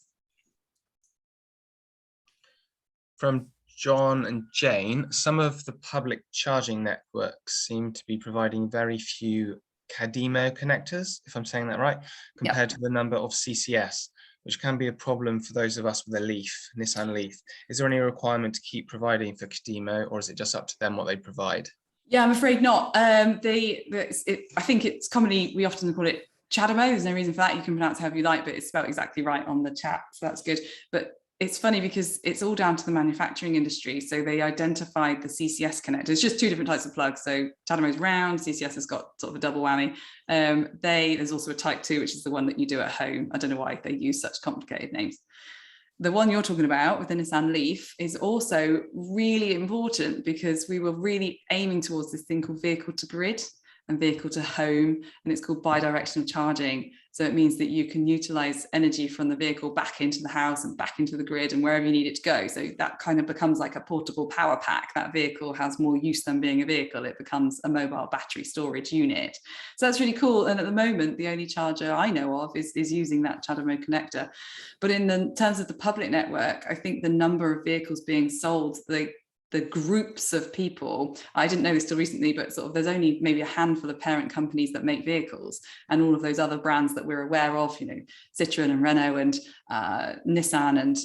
From John and Jane, some of the public charging networks seem to be providing very few CADIMO connectors, if I'm saying that right, compared to the number of CCS, which can be a problem for those of us with a Leaf, Nissan Leaf. Is there any requirement to keep providing for CADIMO, or is it just up to them what they provide? Yeah, I'm afraid not. I think it's commonly, we often call it Chadamo, there's no reason for that. You can pronounce however you like, but it's spelled exactly right on the chat, so that's good. But it's funny because it's all down to the manufacturing industry. So they identified the CCS connector. It's just two different types of plugs. So Chadamo's round, CCS has got sort of a double whammy. There's also a type 2, which is the one that you do at home. I don't know why they use such complicated names. The one you're talking about with the Nissan Leaf is also really important because we were really aiming towards this thing called vehicle to grid and vehicle to home, and it's called bidirectional charging. So it means that you can utilize energy from the vehicle back into the house and back into the grid and wherever you need it to go. So that kind of becomes like a portable power pack. That vehicle has more use than being a vehicle. It becomes a mobile battery storage unit. So that's really cool. And at the moment, the only charger I know of is using that Chadamo connector. But in terms of the public network, I think the number of vehicles being sold, the groups of people, I didn't know this till recently, but sort of there's only maybe a handful of parent companies that make vehicles, and all of those other brands that we're aware of, you know, Citroen and Renault and Nissan and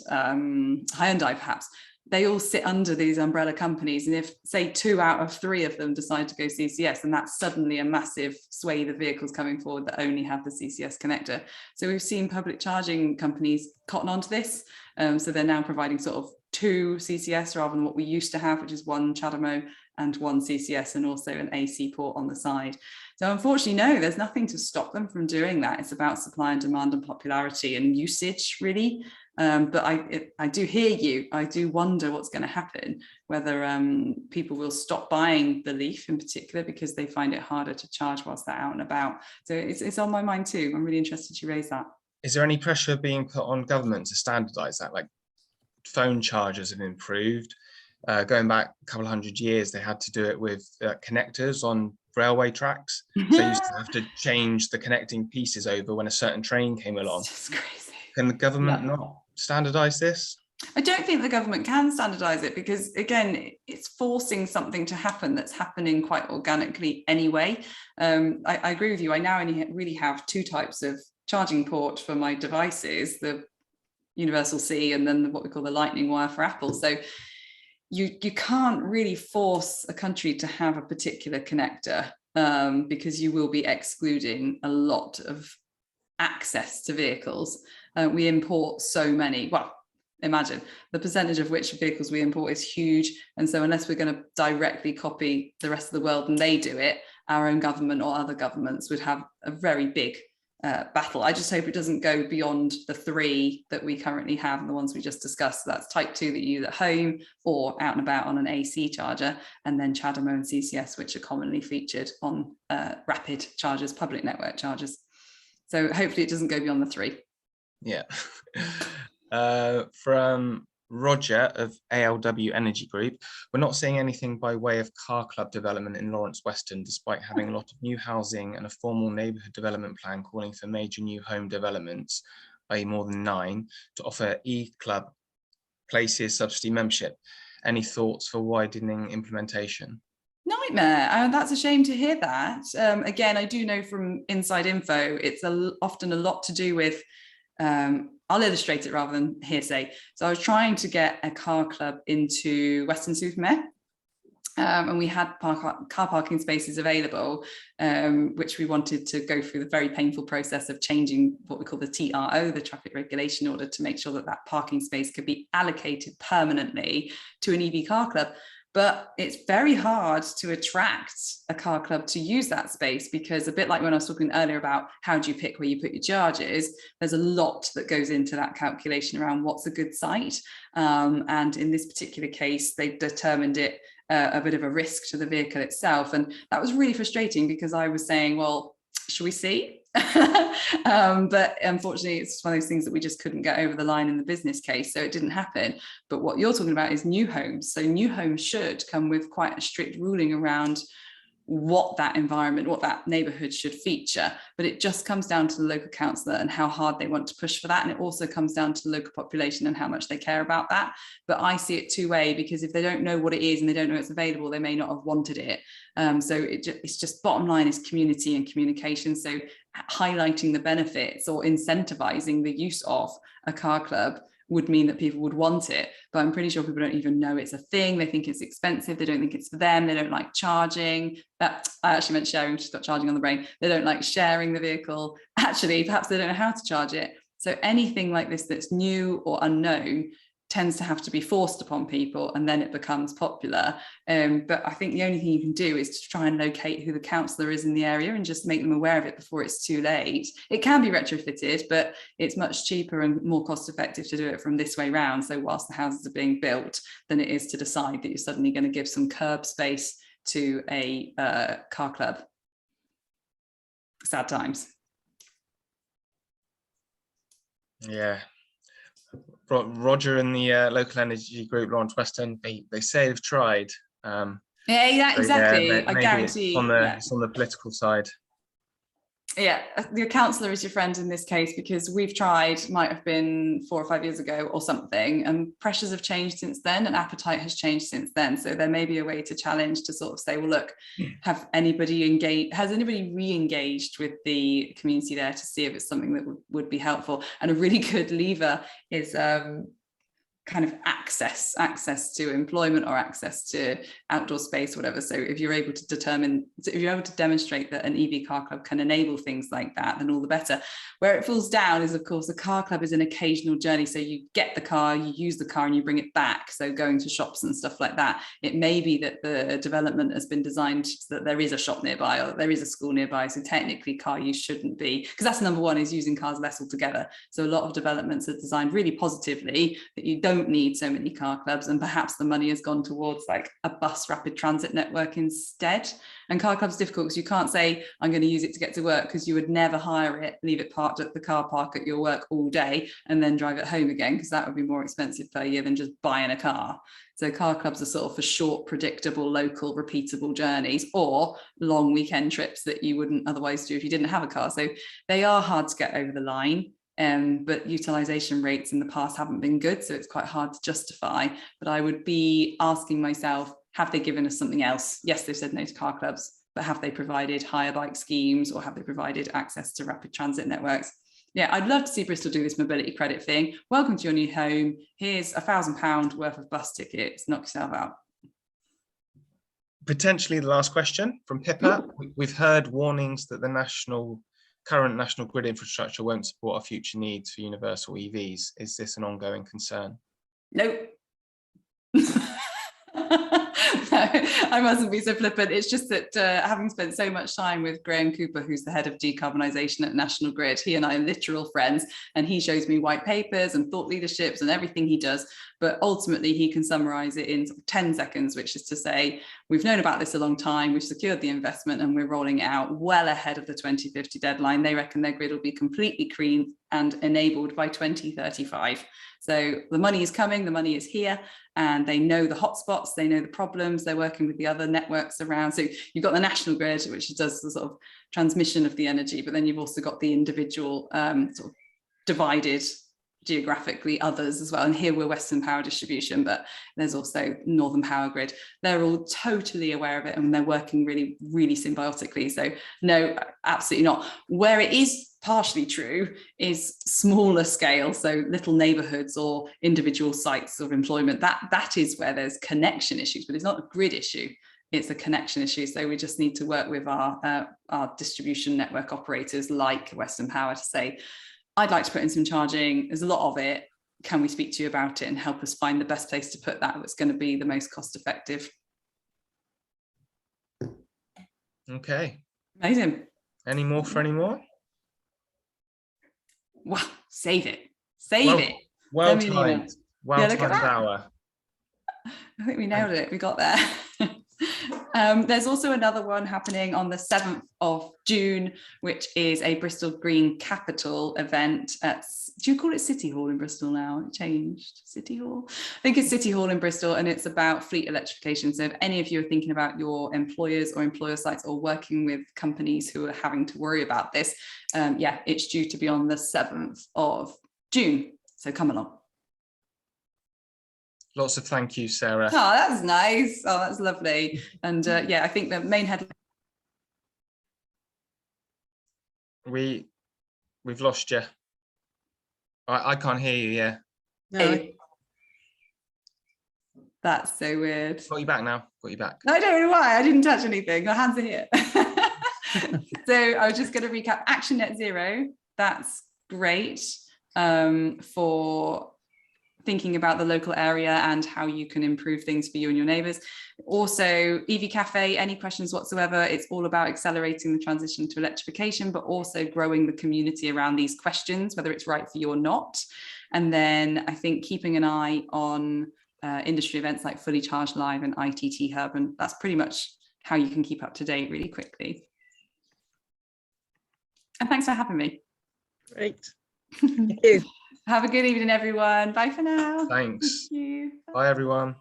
Hyundai perhaps, they all sit under these umbrella companies. And if say 2 out of 3 of them decide to go CCS, then that's suddenly a massive swathe of vehicles coming forward that only have the CCS connector. So we've seen public charging companies cotton onto this. So they're now providing sort of 2 CCS rather than what we used to have, which is 1 Chadamo and 1 CCS, and also an AC port on the side. So unfortunately, no, there's nothing to stop them from doing that. It's about supply and demand and popularity and usage, really. But I do hear you. I do wonder what's going to happen, whether people will stop buying the Leaf in particular because they find it harder to charge whilst they're out and about. So it's on my mind too. I'm really interested you raise that. Is there any pressure being put on government to standardise that? Like phone chargers have improved. Going back a couple of 100 years, they had to do it with connectors on railway tracks. So you used to have to change the connecting pieces over when a certain train came along. It's just crazy. Can the government not standardise this? I don't think the government can standardise it because, again, it's forcing something to happen that's happening quite organically anyway. I agree with you. I now only really have 2 types of charging port for my devices, the Universal C and then what we call the Lightning wire for Apple. So you can't really force a country to have a particular connector because you will be excluding a lot of access to vehicles. We import so many, well, imagine the percentage of which vehicles we import is huge. And so unless we're going to directly copy the rest of the world and they do it, our own government or other governments would have a very big battle. I just hope it doesn't go beyond the 3 that we currently have and the ones we just discussed. So that's type 2 that you use at home or out and about on an AC charger, and then Chadamo and CCS, which are commonly featured on rapid chargers, public network chargers. So hopefully it doesn't go beyond the 3. Yeah. From Roger of ALW Energy Group, we're not seeing anything by way of car club development in Lawrence Weston, despite having a lot of new housing and a formal neighbourhood development plan calling for major new home developments, i.e. more than 9, to offer e-club places subsidy membership. Any thoughts for widening implementation? Nightmare. That's a shame to hear that. Again, I do know from inside info, it's often a lot to do with I'll illustrate it rather than hearsay. So I was trying to get a car club into Weston-super-Mare, and we had car parking spaces available, which we wanted to go through the very painful process of changing what we call the TRO, the traffic regulation, in order to make sure that that parking space could be allocated permanently to an EV car club. But it's very hard to attract a car club to use that space because, a bit like when I was talking earlier about how do you pick where you put your charges, there's a lot that goes into that calculation around what's a good site. And in this particular case, they determined it a bit of a risk to the vehicle itself. And that was really frustrating because I was saying, well, shall we see? But unfortunately, it's one of those things that we just couldn't get over the line in the business case, so it didn't happen. But what you're talking about is new homes. So new homes should come with quite a strict ruling around what that environment, what that neighbourhood should feature. But it just comes down to the local councillor and how hard they want to push for that. And it also comes down to the local population and how much they care about that. But I see it 2-way, because if they don't know what it is and they don't know it's available, they may not have wanted it. So it's just bottom line is community and communication. So highlighting the benefits or incentivizing the use of a car club would mean that people would want it. But I'm pretty sure people don't even know it's a thing. They think it's expensive. They don't think it's for them. They don't like charging. I actually meant sharing, just got charging on the brain. They don't like sharing the vehicle. Actually, perhaps they don't know how to charge it. So anything like this that's new or unknown tends to have to be forced upon people, and then it becomes popular. But I think the only thing you can do is to try and locate who the councillor is in the area and just make them aware of it before it's too late. It can be retrofitted, but it's much cheaper and more cost effective to do it from this way round. So whilst the houses are being built, than it is to decide that you're suddenly going to give some curb space to a car club. Sad times. Yeah. Roger and the local energy group, Lawrence Weston, they say they've tried. Yeah, exactly. Yeah, I guarantee. It's on the political side. Yeah, the councillor is your friend in this case, because we've tried, might have been 4 or 5 years ago or something, and pressures have changed since then and appetite has changed since then. So there may be a way to challenge, to sort of say, well, look, has anybody re-engaged with the community there to see if it's something that would be helpful? And a really good lever is kind of access to employment or access to outdoor space, whatever. So if you're able to demonstrate that an EV car club can enable things like that, then all the better. Where it falls down is, of course, a car club is an occasional journey. So you get the car, you use the car and you bring it back. So going to shops and stuff like that. It may be that the development has been designed so that there is a shop nearby or there is a school nearby. So technically car use shouldn't be, because that's number one, is using cars less altogether. So a lot of developments are designed really positively that you don't need so many car clubs, and perhaps the money has gone towards like a bus rapid transit network instead. And car clubs are difficult because you can't say I'm going to use it to get to work, because you would never hire it, leave it parked at the car park at your work all day and then drive it home again, because that would be more expensive per year than just buying a car. So car clubs are sort of for short, predictable, local, repeatable journeys, or long weekend trips that you wouldn't otherwise do if you didn't have a car. So they are hard to get over the line. But utilisation rates in the past haven't been good, so it's quite hard to justify. But I would be asking myself, have they given us something else? Yes, they've said no to car clubs, but have they provided hire bike schemes, or have they provided access to rapid transit networks? Yeah, I'd love to see Bristol do this mobility credit thing. Welcome to your new home. Here's £1,000 worth of bus tickets. Knock yourself out. Potentially the last question from Pippa. We've heard warnings that the current national grid infrastructure won't support our future needs for universal EVs. Is this an ongoing concern? Nope. No, I mustn't be so flippant. It's just that having spent so much time with Graham Cooper, who's the head of decarbonisation at National Grid, he and I are literal friends, and he shows me white papers and thought leaderships and everything he does. But ultimately, he can summarise it in 10 seconds, which is to say, we've known about this a long time, we've secured the investment, and we're rolling it out well ahead of the 2050 deadline. They reckon their grid will be completely green and enabled by 2035. So the money is coming, the money is here, and they know the hotspots, they know the problems, they're working with the other networks around. So you've got the national grid, which does the sort of transmission of the energy, but then you've also got the individual sort of divided geographically others as well. And here we're Western Power Distribution, but there's also Northern Power Grid. They're all totally aware of it, and they're working really, really symbiotically. So no, absolutely not. Where it is partially true is smaller scale, so little neighbourhoods or individual sites of employment. That is where there's connection issues, but it's not a grid issue. It's a connection issue. So we just need to work with our distribution network operators like Western Power to say, I'd like to put in some charging. There's a lot of it. Can we speak to you about it and help us find the best place to put that that's going to be the most cost effective? Okay. Amazing. Any more for any more? Wow, save it. Save it. Well timed. Well timed hour. I think we nailed it. We got there. There's also another one happening on the 7th of June, which is a Bristol Green Capital event at, do you call it City Hall in Bristol now? It changed. City Hall? I think it's City Hall in Bristol, and it's about fleet electrification. So if any of you are thinking about your employers or employer sites or working with companies who are having to worry about this, yeah, it's due to be on the 7th of June. So come along. Lots of thank you, Sarah. Oh, that's nice. Oh, that's lovely. And yeah, I think the main headline. We've lost you. I can't hear you. Yeah. Hey. That's so weird. Got you back now. Got you back. I don't know why. I didn't touch anything. My hands are here. So I was just going to recap. Action Net Zero. That's great for thinking about the local area and how you can improve things for you and your neighbours. Also, EV Cafe, any questions whatsoever, it's all about accelerating the transition to electrification, but also growing the community around these questions, whether it's right for you or not. And then I think keeping an eye on industry events like Fully Charged Live and ITT Hub, and that's pretty much how you can keep up to date really quickly. And thanks for having me. Great. Thank you. Have a good evening, everyone. Bye for now. Thanks. Thank you. Bye, everyone.